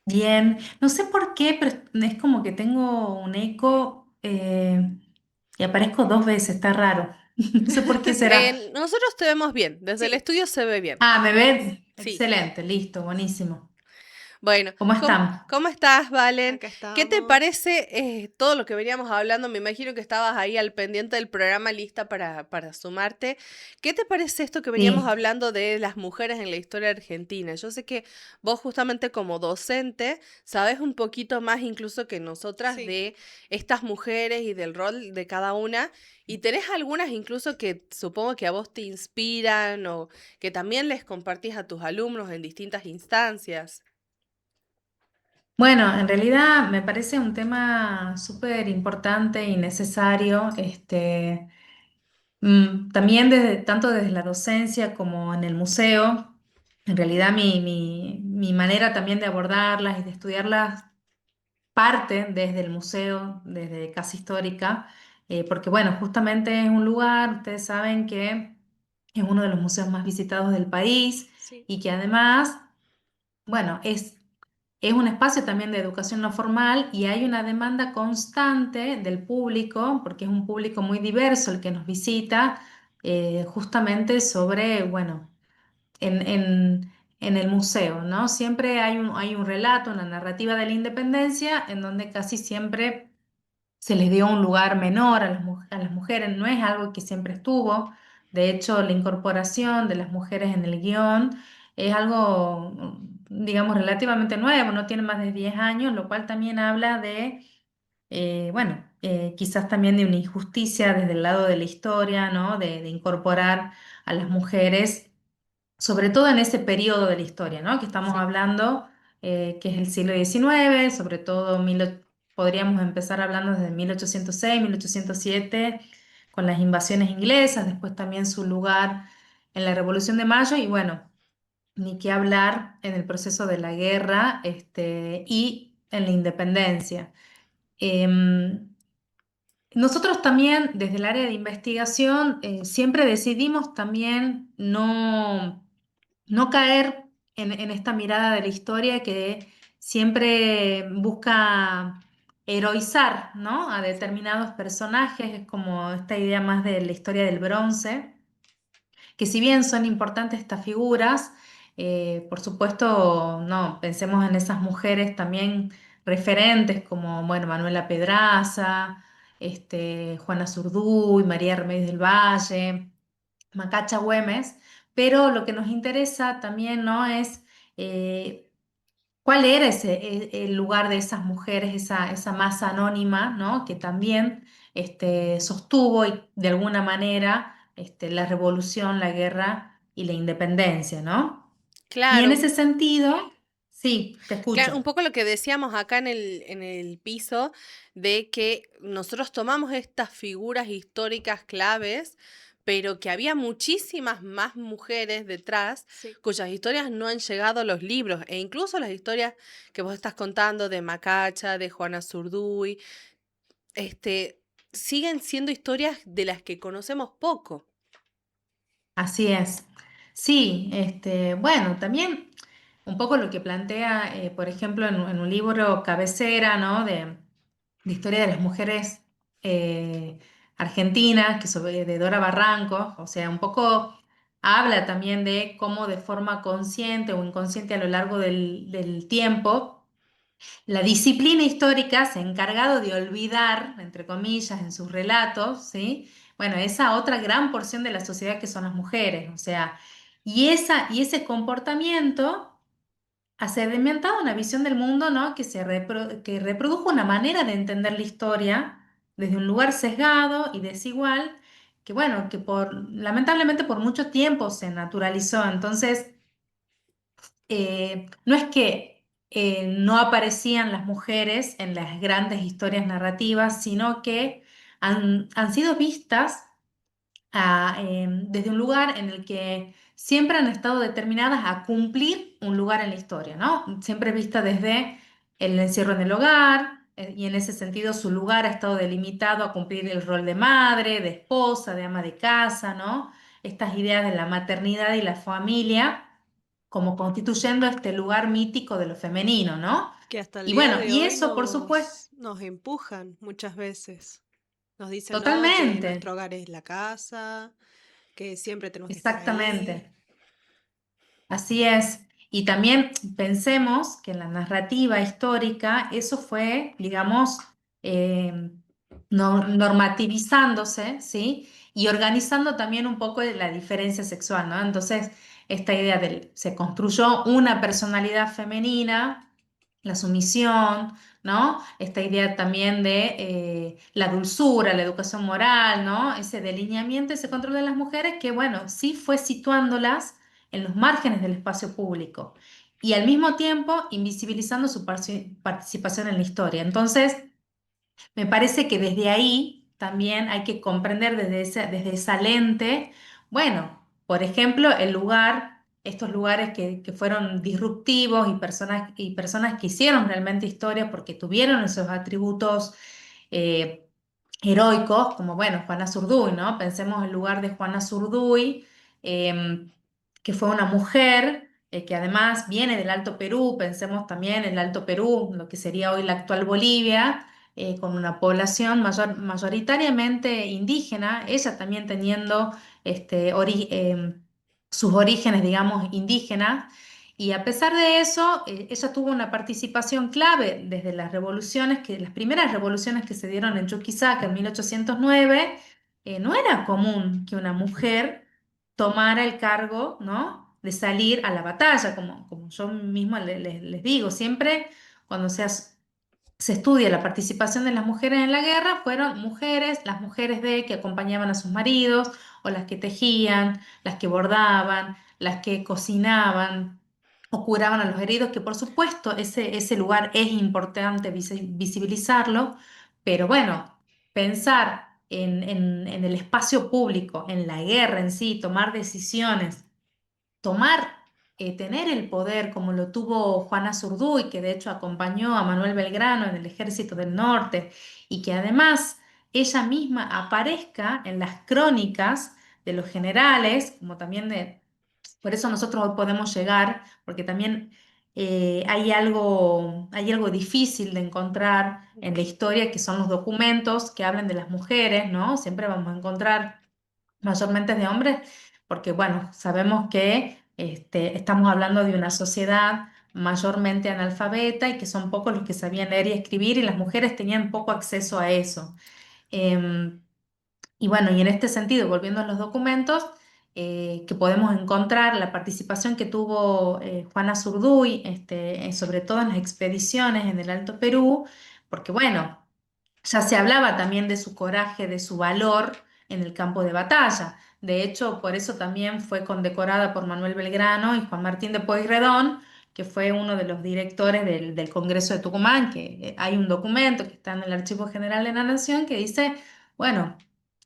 Speaker 4: Bien, no sé por qué, pero es como que tengo un eco y aparezco dos veces, está raro. No sé por qué será.
Speaker 1: Nosotros te vemos bien, desde el
Speaker 2: Sí,
Speaker 1: estudio se ve bien.
Speaker 4: Ah, ¿me ves?
Speaker 1: Sí.
Speaker 4: Excelente, listo, buenísimo.
Speaker 1: Bueno,
Speaker 4: ¿Cómo
Speaker 1: ¿cómo,
Speaker 4: están?
Speaker 1: cómo estás, Valen?
Speaker 2: acá
Speaker 1: ¿Qué te
Speaker 2: estamos.
Speaker 1: parece todo lo que veníamos hablando? Me imagino que estabas ahí al pendiente del programa, lista para sumarte. ¿Qué te parece esto que veníamos
Speaker 4: Sí,
Speaker 1: hablando de las mujeres en la historia argentina? Yo sé que vos justamente como docente sabes un poquito más incluso que nosotras
Speaker 2: Sí.
Speaker 1: de estas mujeres y del rol de cada una. Y tenés algunas incluso que supongo que a vos te inspiran o que también les compartís a tus alumnos en distintas instancias.
Speaker 4: bueno, en realidad me parece un tema súper importante y necesario. También tanto desde la docencia como en el museo, en realidad mi manera también de abordarlas y de estudiarlas parte desde el museo, desde Casa Histórica, porque bueno, justamente es un lugar, ustedes saben que es uno de los museos más visitados del país
Speaker 2: Sí,
Speaker 4: y que además, bueno, es un espacio también de educación no formal y hay una demanda constante del público, porque es un público muy diverso el que nos visita, justamente sobre, bueno, en el museo, ¿no? Siempre hay un relato, una narrativa de la independencia en donde casi siempre se les dio un lugar menor a a las mujeres, no es algo que siempre estuvo. De hecho, la incorporación de las mujeres en el guión es algo, digamos, relativamente nuevo, no tiene más de 10 años, lo cual también habla de, bueno, quizás también de una injusticia desde el lado de la historia, ¿no? De incorporar a las mujeres sobre todo en ese periodo de la historia, ¿no? Que estamos
Speaker 2: sí.
Speaker 4: hablando, que es el siglo XIX, sobre todo podríamos empezar hablando desde 1806, 1807, con las invasiones inglesas, después también su lugar en la Revolución de Mayo y bueno, ni qué hablar en el proceso de la guerra, y en la independencia. Em, Nosotros también, desde el área de investigación, siempre decidimos también no caer en esta mirada de la historia que siempre busca heroizar, ¿no? A
Speaker 2: Sí.
Speaker 4: determinados personajes, es como esta idea más de la historia del bronce, que si bien son importantes estas figuras, por supuesto, no, pensemos en esas mujeres también referentes como, bueno, Manuela Pedraza, Juana Zurduy, María Remedios del Valle, Macacha Güemes, pero lo que nos interesa también, ¿no? Es cuál era el lugar de esas mujeres, esa masa anónima, ¿no? Que también sostuvo de alguna manera la revolución, la guerra y la independencia, ¿no? Y en
Speaker 1: Claro,
Speaker 4: ese sentido, sí, te
Speaker 1: claro,
Speaker 4: escucho.
Speaker 1: un poco lo que decíamos acá en el piso, de que nosotros tomamos estas figuras históricas claves, pero que había muchísimas más mujeres detrás
Speaker 2: Sí.
Speaker 1: cuyas historias no han llegado a los libros, e incluso las historias que vos estás contando de Macacha, de Juana Zurduy, este, siguen siendo historias de las que conocemos poco.
Speaker 4: Así es. Sí, bueno, también un poco lo que plantea, por ejemplo, en un libro cabecera, ¿no? De historia de las mujeres argentinas, de Dora Barranco, o sea, un poco habla también de cómo de forma consciente o inconsciente a lo largo del tiempo la disciplina histórica se ha encargado de olvidar, entre comillas, en sus relatos, ¿sí? Bueno, esa otra gran porción de la sociedad que son las mujeres, o sea, y ese comportamiento ha sedimentado una visión del mundo, ¿no? Que reprodujo una manera de entender la historia desde un lugar sesgado y desigual, que bueno, lamentablemente por mucho tiempo se naturalizó. Entonces, no es que no aparecían las mujeres en las grandes historias narrativas, sino que han sido vistas desde un lugar en el que siempre han estado determinadas a cumplir un lugar en la historia, ¿no? Siempre vista desde el encierro en el hogar, y en ese sentido su lugar ha estado delimitado a cumplir el rol de madre, de esposa, de ama de casa, ¿no? Estas ideas de la maternidad y la familia como constituyendo este lugar mítico de lo femenino, ¿no?
Speaker 2: Que hasta el
Speaker 4: Y
Speaker 2: día
Speaker 4: bueno,
Speaker 2: de
Speaker 4: y
Speaker 2: hoy
Speaker 4: eso por supuesto,
Speaker 2: nos empujan muchas veces. Nos dicen, no, que
Speaker 4: totalmente,
Speaker 2: nuestro hogar es la casa, que siempre tenemos que estar ahí.
Speaker 4: exactamente. Así es. Y también pensemos que en la narrativa histórica eso fue, digamos, eh, normativizándose, ¿sí? Y organizando también un poco la diferencia sexual, ¿no? Entonces, esta idea se construyó una personalidad femenina, la sumisión, ¿no? Esta idea también de la dulzura, la educación moral, ¿no? Ese delineamiento, ese control de las mujeres que, bueno, sí fue situándolas en los márgenes del espacio público y al mismo tiempo invisibilizando su participación en la historia. Entonces, me parece que desde ahí también hay que comprender desde esa lente, bueno, por ejemplo, estos lugares que fueron disruptivos y personas que hicieron realmente historia porque tuvieron esos atributos. eh, heroicos, como bueno, Juana Zurduy, ¿no? Pensemos el lugar de Juana Zurduy, que fue una mujer que además viene del Alto Perú, pensemos también en el Alto Perú, lo que sería hoy la actual Bolivia, con una población mayoritariamente indígena, ella también teniendo sus orígenes, digamos, indígenas. Y a pesar de eso, ella tuvo una participación clave desde las revoluciones, las primeras revoluciones que se dieron en Chuquisaca en 1809. No era común que una mujer tomara el cargo, ¿no? De salir a la batalla, como yo misma les digo, siempre cuando se estudia la participación de las mujeres en la guerra, fueron mujeres, las mujeres que acompañaban a sus maridos, o las que tejían, las que bordaban, las que cocinaban o curaban a los heridos, que por supuesto ese lugar es importante visibilizarlo, pero bueno, pensar en el espacio público, en la guerra en sí, tomar decisiones, tomar, tener el poder como lo tuvo Juana Zurduy, que de hecho acompañó a Manuel Belgrano en el Ejército del Norte, y que además ella misma aparezca en las crónicas de los generales, como también por eso nosotros hoy podemos llegar, porque también hay algo difícil de encontrar en la historia, que son los documentos que hablan de las mujeres, ¿no? Siempre vamos a encontrar mayormente de hombres, porque bueno, sabemos que estamos hablando de una sociedad mayormente analfabeta y que son pocos los que sabían leer y escribir, y las mujeres tenían poco acceso a eso. Em, y bueno, y en este sentido, volviendo a los documentos, que podemos encontrar la participación que tuvo Juana Zurduy, sobre todo en las expediciones en el Alto Perú, porque bueno, ya se hablaba también de su coraje, de su valor en el campo de batalla. De hecho, por eso también fue condecorada por Manuel Belgrano y Juan Martín de Pueyrredón, que fue uno de los directores del Congreso de Tucumán, que hay un documento que está en el Archivo General de la Nación que dice, bueno,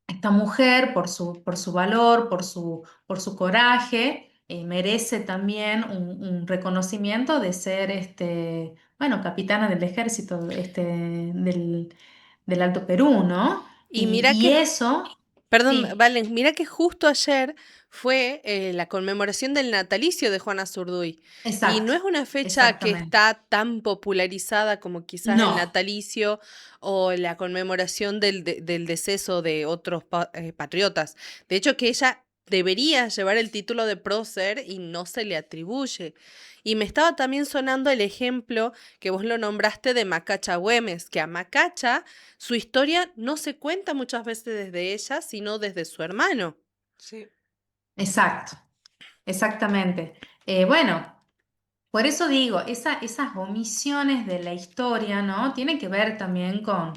Speaker 4: esta mujer por su valor, por su coraje, merece también un reconocimiento de ser bueno, capitana del ejército del Alto Perú, ¿no?
Speaker 1: Y mira
Speaker 4: Y
Speaker 1: que
Speaker 4: eso,
Speaker 1: Perdón,
Speaker 4: sí,
Speaker 1: Valen, mira que justo ayer fue la conmemoración del natalicio de Juana Zurduy. Y no
Speaker 4: exacto,
Speaker 1: es una fecha que
Speaker 4: exactamente.
Speaker 1: está tan popularizada como quizás el
Speaker 4: No,
Speaker 1: natalicio o la conmemoración del deceso de otros patriotas. De hecho, que ella debería llevar el título de prócer y no se le atribuye. Y me estaba también sonando el ejemplo que vos lo nombraste de Macacha Güemes, que a Macacha su historia no se cuenta muchas veces desde ella, sino desde su hermano.
Speaker 2: Sí.
Speaker 4: exacto, exactamente. Bueno. Por eso digo, esas omisiones de la historia, ¿no? Tienen que ver también con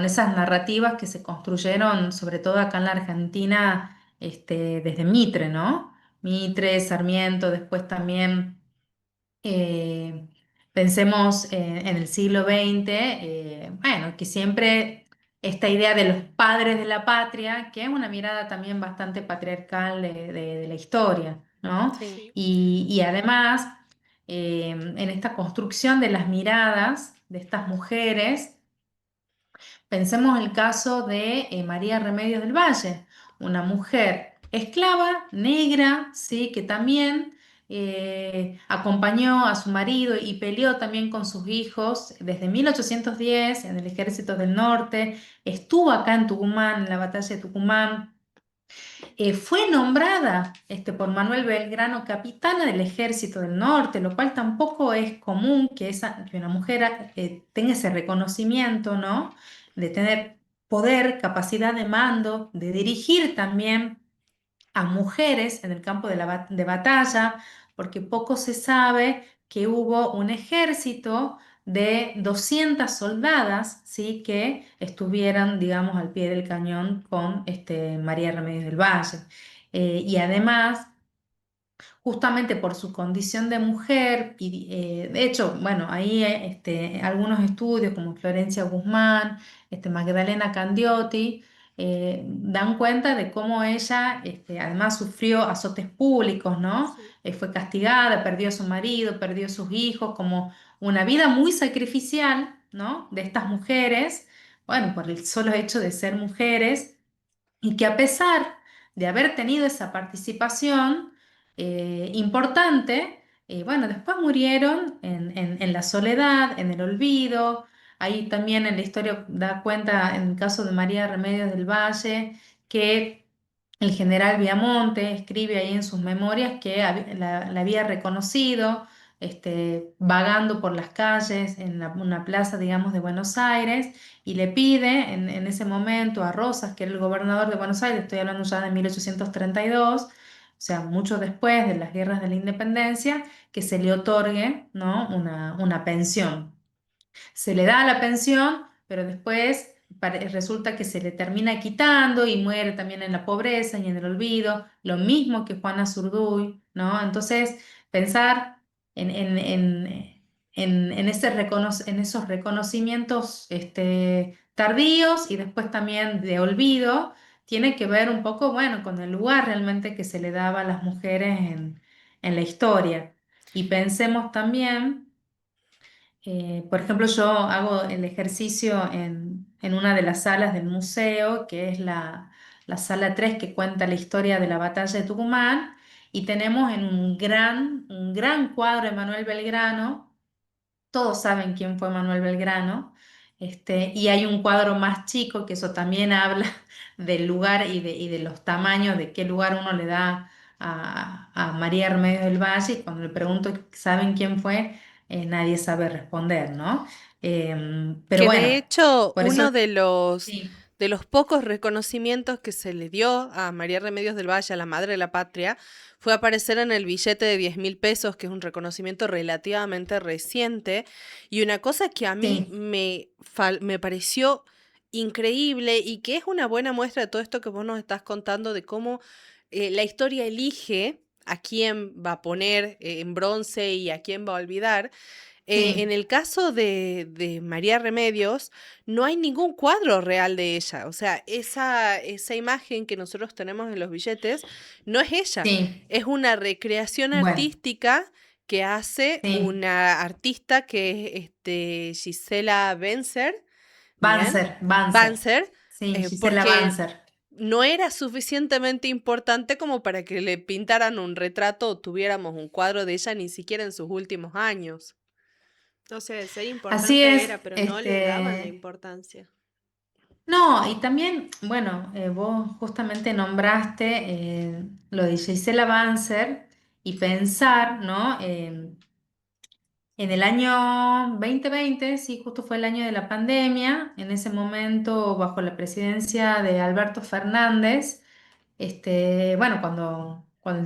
Speaker 4: esas narrativas que se construyeron, sobre todo acá en la Argentina, desde Mitre, ¿no? Mitre, Sarmiento, después también eh, pensemos en el siglo XX, bueno, que siempre esta idea de los padres de la patria, que es una mirada también bastante patriarcal de la historia, ¿no?
Speaker 1: Sí.
Speaker 2: Sí.
Speaker 4: Y además, en esta construcción de las miradas de estas mujeres, pensemos el caso de María Remedios del Valle, una mujer esclava, negra, ¿sí? Que también acompañó a su marido y peleó también con sus hijos desde 1810 en el Ejército del Norte, estuvo acá en Tucumán, en la batalla de Tucumán. Fue nombrada por Manuel Belgrano capitana del Ejército del Norte, lo cual tampoco es común que una mujer tenga ese reconocimiento, ¿no? De tener poder, capacidad de mando, de dirigir también a mujeres en el campo de batalla, porque poco se sabe que hubo un ejército de 200 soldadas, ¿sí? Que estuvieran, digamos, al pie del cañón con María Remedios del Valle. Y además, justamente por su condición de mujer, y de hecho, bueno, ahí algunos estudios como Florencia Guzmán, Magdalena Candioti, dan cuenta de cómo ella además sufrió azotes públicos, ¿no?
Speaker 2: Sí.
Speaker 4: Fue castigada, perdió a su marido, perdió a sus hijos, como una vida muy sacrificial, ¿no? De estas mujeres, bueno, por el solo hecho de ser mujeres y que a pesar de haber tenido esa participación importante, bueno, después murieron en la soledad, en el olvido. Ahí también en la historia da cuenta, en el caso de María Remedios del Valle, que el general Viamonte escribe ahí en sus memorias que la había reconocido vagando por las calles en una plaza, digamos, de Buenos Aires, y le pide en ese momento a Rosas, que era el gobernador de Buenos Aires, estoy hablando ya de 1832, o sea, mucho después de las guerras de la independencia, que se le otorgue, ¿no? una pensión. Se le da la pensión, pero después resulta que se le termina quitando y muere también en la pobreza y en el olvido, lo mismo que Juana Zurduy, ¿no? Entonces, pensar en esos reconocimientos tardíos y después también de olvido, tiene que ver un poco, bueno, con el lugar realmente que se le daba a las mujeres en la historia. Y pensemos también por ejemplo, yo hago el ejercicio en una de las salas del museo, que es la sala 3 que cuenta la historia de la batalla de Tucumán, y tenemos en un gran cuadro de Manuel Belgrano. Todos saben quién fue Manuel Belgrano, y hay un cuadro más chico que eso también habla del lugar y de los tamaños, de qué lugar uno le da a María Remedios del Valle, y cuando le pregunto, ¿saben quién fue? Nadie sabe responder, ¿no? Pero
Speaker 1: Que de
Speaker 4: bueno,
Speaker 1: hecho,
Speaker 4: por eso
Speaker 1: uno
Speaker 4: sí,
Speaker 1: de los pocos reconocimientos que se le dio a María Remedios del Valle, a la madre de la patria, fue aparecer en el billete de 10.000 pesos, que es un reconocimiento relativamente reciente. Y una cosa que a mí
Speaker 4: sí,
Speaker 1: me pareció increíble y que es una buena muestra de todo esto que vos nos estás contando, de cómo la historia elige a quién va a poner en bronce y a quién va a olvidar. En
Speaker 4: sí,
Speaker 1: el caso de María Remedios, no hay ningún cuadro real de ella. O sea, esa imagen que nosotros tenemos en los billetes no es ella.
Speaker 4: sí,
Speaker 1: Es una recreación
Speaker 4: bueno,
Speaker 1: artística que hace
Speaker 4: sí,
Speaker 1: una artista que es Gisela Benzer, ¿bien?
Speaker 4: Banzer,
Speaker 1: Banzer,
Speaker 4: sí, Gisela
Speaker 1: porque
Speaker 4: Banzer.
Speaker 1: no era suficientemente importante como para que le pintaran un retrato o tuviéramos un cuadro de ella ni siquiera en sus últimos años.
Speaker 2: O sea, ser
Speaker 4: Así
Speaker 2: importante
Speaker 4: es,
Speaker 2: era, pero no le daban la importancia.
Speaker 4: no, y también, bueno, vos justamente nombraste lo de Gisela Banzer y pensar, ¿no? En el año 2020, sí, justo fue el año de la pandemia, en ese momento, bajo la presidencia de Alberto Fernández, bueno, cuando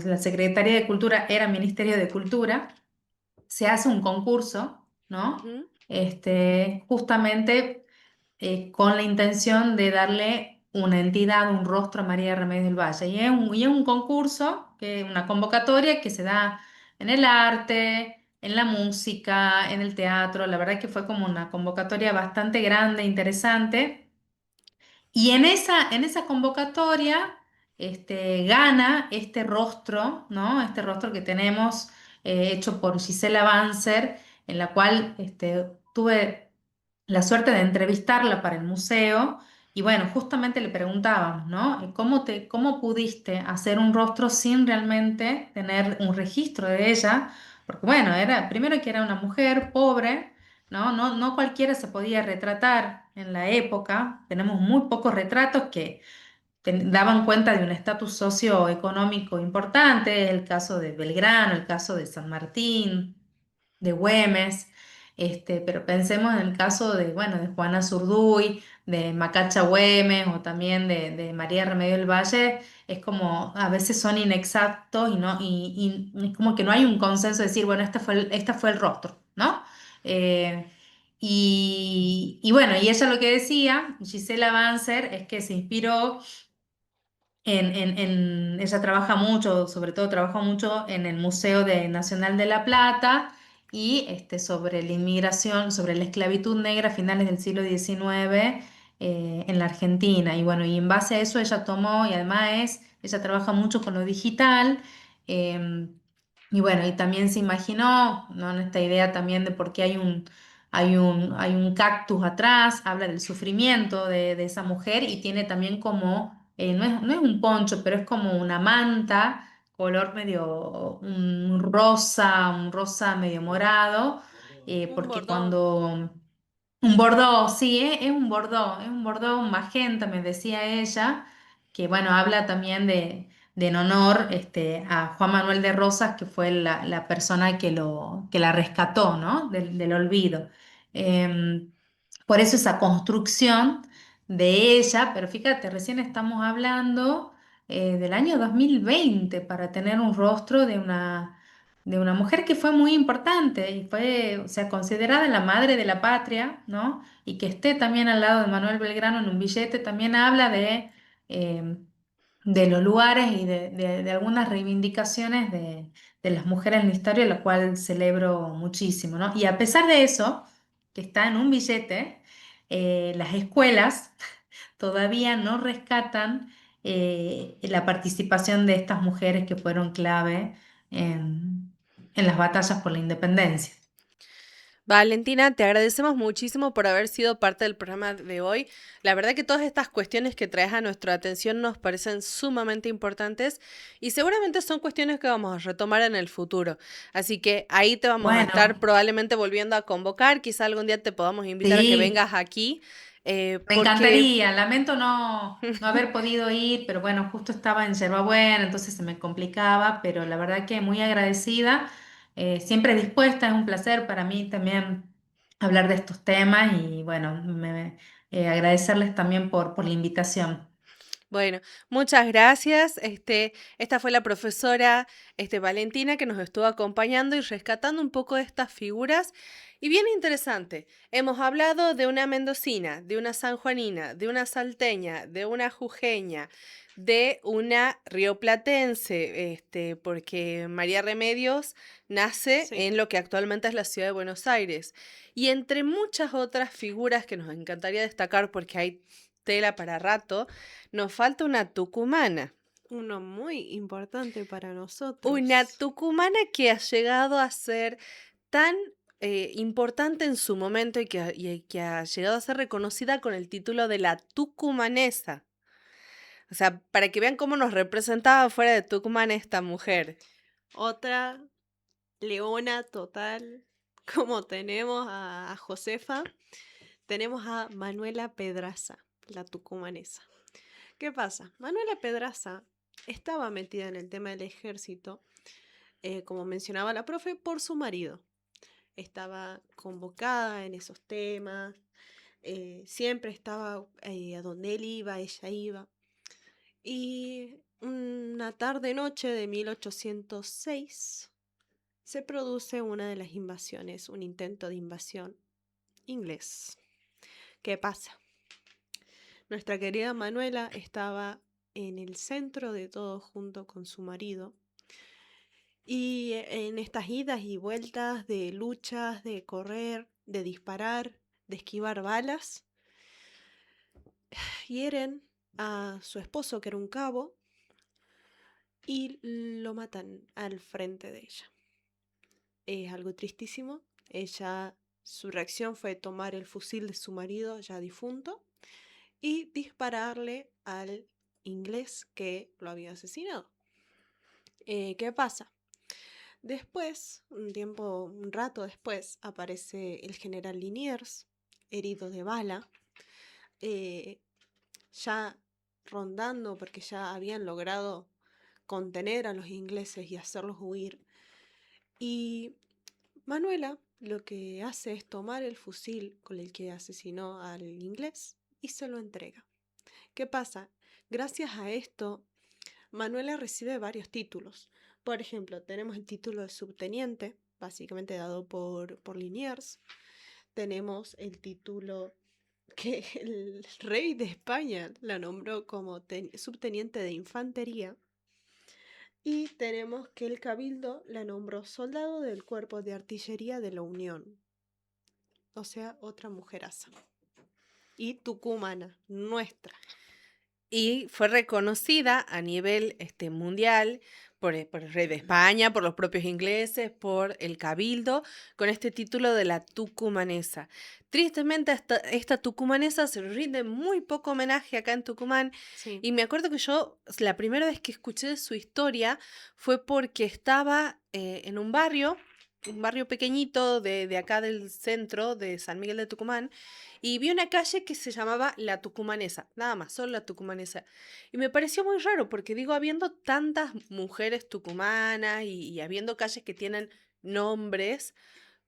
Speaker 4: la Secretaría de Cultura era Ministerio de Cultura, se hace un concurso, ¿no?
Speaker 1: Ujú.
Speaker 4: Justamente con la intención de darle una entidad, un rostro a María Remedios del Valle. Y es un concurso, una convocatoria que se da en el arte, en la música, en el teatro. La verdad que fue como una convocatoria bastante grande, interesante. Y en esa convocatoria gana este rostro, ¿no? Este rostro que tenemos hecho por Gisela Banzer, en la cual tuve la suerte de entrevistarla para el museo. Y bueno, justamente le preguntábamos, ¿no? ¿Cómo pudiste hacer un rostro sin realmente tener un registro de ella? Porque bueno, era primero que era una mujer pobre, ¿no? No cualquiera se podía retratar en la época. Tenemos muy pocos retratos que daban cuenta de un estatus socioeconómico importante, el caso de Belgrano, el caso de San Martín, de Güemes, pero pensemos en el caso de, bueno, de Juana Zurduy, de Macacha Güemes o también de María Remedio del Valle. Es como a veces son inexactos y es como que no hay un consenso de decir, bueno, este fue el rostro, ¿no? Eh, y bueno, y ella lo que decía, Gisela Banzer, es que se inspiró ella trabaja mucho, sobre todo trabaja mucho en el Nacional de La Plata y sobre la inmigración, sobre la esclavitud negra a finales del siglo XIX en la Argentina. Y bueno, y en base a eso ella tomó, y además ella trabaja mucho con lo digital. eh, y bueno, y también se imaginó, ¿no? En esta idea también de por qué hay hay un cactus atrás, habla del sufrimiento de esa mujer y tiene también como, no es un poncho, pero es como una manta, color medio un rosa medio morado,
Speaker 2: Un
Speaker 4: porque
Speaker 2: bordón.
Speaker 4: cuando... Un bordó, sí, es un bordó, un magenta, me decía ella, que bueno, habla también de en honor a Juan Manuel de Rosas, que fue la persona que la rescató, ¿no? Del olvido. Em, por eso esa construcción de ella, pero fíjate, recién estamos hablando del año 2020 para tener un rostro de una mujer que fue muy importante y fue, o sea, considerada la madre de la patria, ¿no? Y que esté también al lado de Manuel Belgrano en un billete, también habla eh, de los lugares y de algunas reivindicaciones de las mujeres en la historia, lo cual celebro muchísimo, ¿no? Y a pesar de eso, que está en un billete, las escuelas todavía no rescatan la participación de estas mujeres que fueron clave en las batallas por la independencia.
Speaker 1: Valentina, te agradecemos muchísimo por haber sido parte del programa de hoy. La verdad que todas estas cuestiones que traes a nuestra atención nos parecen sumamente importantes y seguramente son cuestiones que vamos a retomar en el futuro. Así que ahí te vamos a estar
Speaker 4: Bueno,
Speaker 1: probablemente volviendo a convocar. Quizá algún día te podamos invitar a que
Speaker 4: sí,
Speaker 1: vengas aquí,
Speaker 4: me
Speaker 1: porque
Speaker 4: encantaría. Lamento no haber podido ir, pero bueno, justo estaba en Yerbabuena, entonces se me complicaba, pero la verdad que muy agradecida, siempre dispuesta, es un placer para mí también hablar de estos temas y bueno, agradecerles también por la invitación.
Speaker 1: bueno, muchas gracias. Esta fue la profesora Valentina que nos estuvo acompañando y rescatando un poco de estas figuras. Y bien interesante, hemos hablado de una mendocina, de una sanjuanina, de una salteña, de una jujeña, de una rioplatense, porque María Remedios nace
Speaker 2: Sí.
Speaker 1: en lo que actualmente es la ciudad de Buenos Aires. Y entre muchas otras figuras que nos encantaría destacar porque hay tela para rato, nos falta una tucumana.
Speaker 2: Uno muy importante para
Speaker 1: Una
Speaker 2: nosotros.
Speaker 1: tucumana que ha llegado a ser tan importante en su momento y que ha llegado a ser reconocida con el título de la tucumanesa. O sea, para que vean cómo nos representaba fuera de Tucumán esta mujer.
Speaker 2: Otra leona total, como tenemos a Josefa, tenemos a Manuela Pedraza, la tucumanesa. ¿Qué pasa? Manuela Pedraza estaba metida en el tema del ejército, como mencionaba la profe, por su marido. Estaba convocada en esos temas, siempre estaba a donde él iba, ella iba. Y una tarde-noche de 1806 se produce una de las invasiones, un intento de invasión inglés. ¿Qué pasa? Nuestra querida Manuela estaba en el centro de todo junto con su marido. Y en estas idas y vueltas de luchas, de correr, de disparar, de esquivar balas, hieren a su esposo, que era un cabo, y lo matan al frente de ella. Es algo tristísimo. Su reacción fue tomar el fusil de su marido ya difunto y dispararle al inglés que lo había asesinado. ¿Qué pasa? Después, un rato después, aparece el general Liniers, herido de bala, eh, ya rondando porque ya habían logrado contener a los ingleses y hacerlos huir. Y Manuela lo que hace es tomar el fusil con el que asesinó al inglés y se lo entrega. ¿Qué pasa? Gracias a esto, Manuela recibe varios títulos. Por ejemplo, tenemos el título de subteniente, básicamente dado por Liniers. Tenemos el título que el rey de España la nombró como subteniente de infantería. Y tenemos que el cabildo la nombró soldado del cuerpo de artillería de la Unión. O sea, otra mujeraza. Y tucumana, nuestra.
Speaker 1: Y fue reconocida a nivel mundial por el rey de España, por los propios ingleses, por el cabildo, con este título de la tucumanesa. Tristemente, esta tucumanesa se le rinde muy poco homenaje acá en Tucumán.
Speaker 2: Sí.
Speaker 1: Y me acuerdo que yo, la primera vez que escuché de su historia fue porque estaba en un barrio pequeñito de acá del centro de San Miguel de Tucumán, y vi una calle que se llamaba La Tucumanesa, nada más, solo La Tucumanesa. Y me pareció muy raro, porque digo, habiendo tantas mujeres tucumanas y habiendo calles que tienen nombres,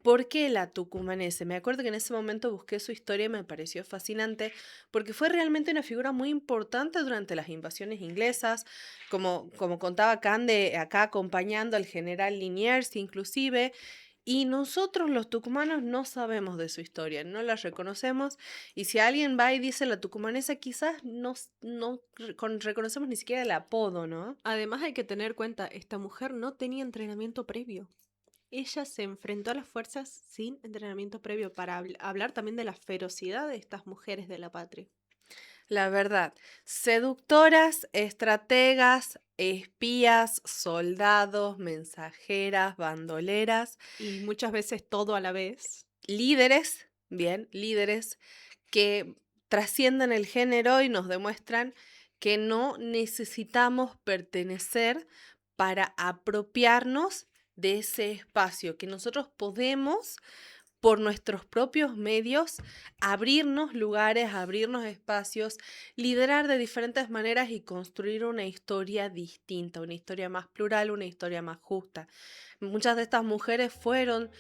Speaker 1: ¿por qué La Tucumanesa? Me acuerdo que en ese momento busqué su historia y me pareció fascinante, porque fue realmente una figura muy importante durante las invasiones inglesas, como contaba Cande, acá acompañando al general Liniers inclusive. Y nosotros los tucumanos no sabemos de su historia, no la reconocemos. Y si alguien va y dice la tucumanesa, quizás no reconocemos ni siquiera el apodo, ¿no?
Speaker 2: Además hay que tener cuenta, esta mujer no tenía entrenamiento previo. Ella se enfrentó a las fuerzas sin entrenamiento previo para hablar también de la ferocidad de estas mujeres de la patria.
Speaker 1: La verdad, seductoras, estrategas, espías, soldados, mensajeras, bandoleras,
Speaker 2: Y muchas veces todo a la vez.
Speaker 1: líderes que trascienden el género y nos demuestran que no necesitamos pertenecer para apropiarnos de ese espacio, que nosotros podemos, por nuestros propios medios, abrirnos lugares, abrirnos espacios, liderar de diferentes maneras y construir una historia distinta, una historia más plural, una historia más justa. Muchas de estas mujeres fueron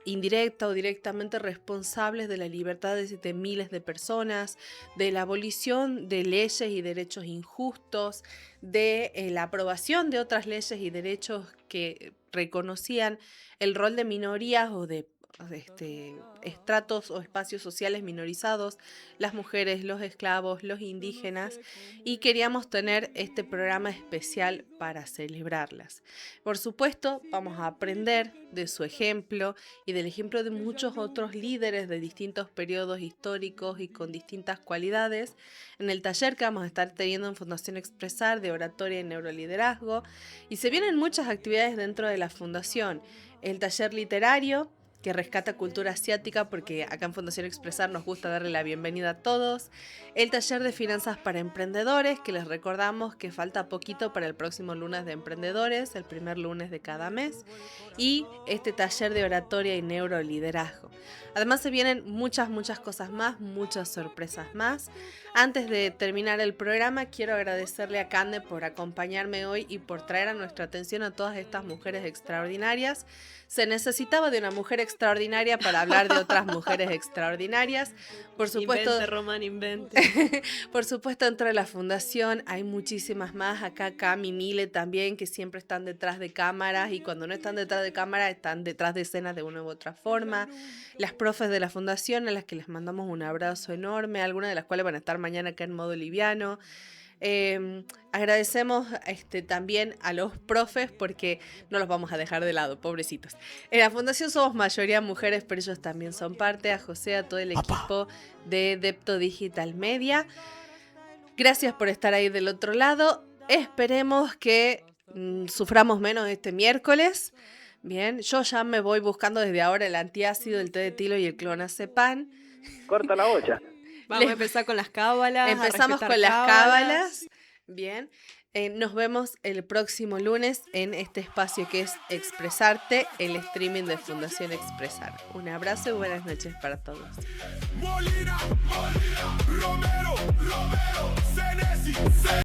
Speaker 1: indirecta o directamente responsables de la libertad de miles de personas, de la abolición de leyes y derechos injustos, de la aprobación de otras leyes y derechos que reconocían el rol de minorías o de estratos o espacios sociales minorizados, las mujeres, los esclavos, los indígenas, y queríamos tener este programa especial para celebrarlas. Por supuesto, vamos a aprender de su ejemplo y del ejemplo de muchos otros líderes de distintos periodos históricos y con distintas cualidades en el taller que vamos a estar teniendo en Fundación Expresar de oratoria y neuroliderazgo, y se vienen muchas actividades dentro de la fundación. El taller literario que rescata cultura asiática, porque acá en Fundación Expresar nos gusta darle la bienvenida a todos. El taller de finanzas para emprendedores, que les recordamos que falta poquito para el próximo lunes de emprendedores, el primer lunes de cada mes. Y este taller de oratoria y neuroliderazgo. Además se vienen muchas cosas más, muchas sorpresas más. Antes de terminar el programa, quiero agradecerle a Cande por acompañarme hoy y por traer a nuestra atención a todas estas mujeres extraordinarias. Se necesitaba de una mujer extraordinaria para hablar de otras mujeres extraordinarias. Por supuesto,
Speaker 2: Invente, Román, invente.
Speaker 1: por supuesto, dentro de la fundación hay muchísimas más. Acá Cami, Mile también, que siempre están detrás de cámaras, y cuando no están detrás de cámaras están detrás de escenas de una u otra forma. Las profes de la fundación, a las que les mandamos un abrazo enorme, algunas de las cuales van a estar mañana acá en modo liviano. Agradecemos también a los profes, porque no los vamos a dejar de lado, pobrecitos. En la fundación somos mayoría mujeres, pero ellos también son parte. A José, a todo el equipo de Depto Digital Media. Gracias por estar ahí del otro lado. Esperemos que suframos menos este miércoles. Bien, yo ya me voy buscando desde ahora el antiácido, el té de tilo y el clonazepam.
Speaker 3: Corta la bocha.
Speaker 2: Vamos a empezar con las cábalas.
Speaker 1: Empezamos con las cábalas. Bien. Nos vemos el próximo lunes en este espacio que es Expresarte, el streaming de Fundación Expresar. Un abrazo y buenas noches para todos. Molina, Romero, Senesi.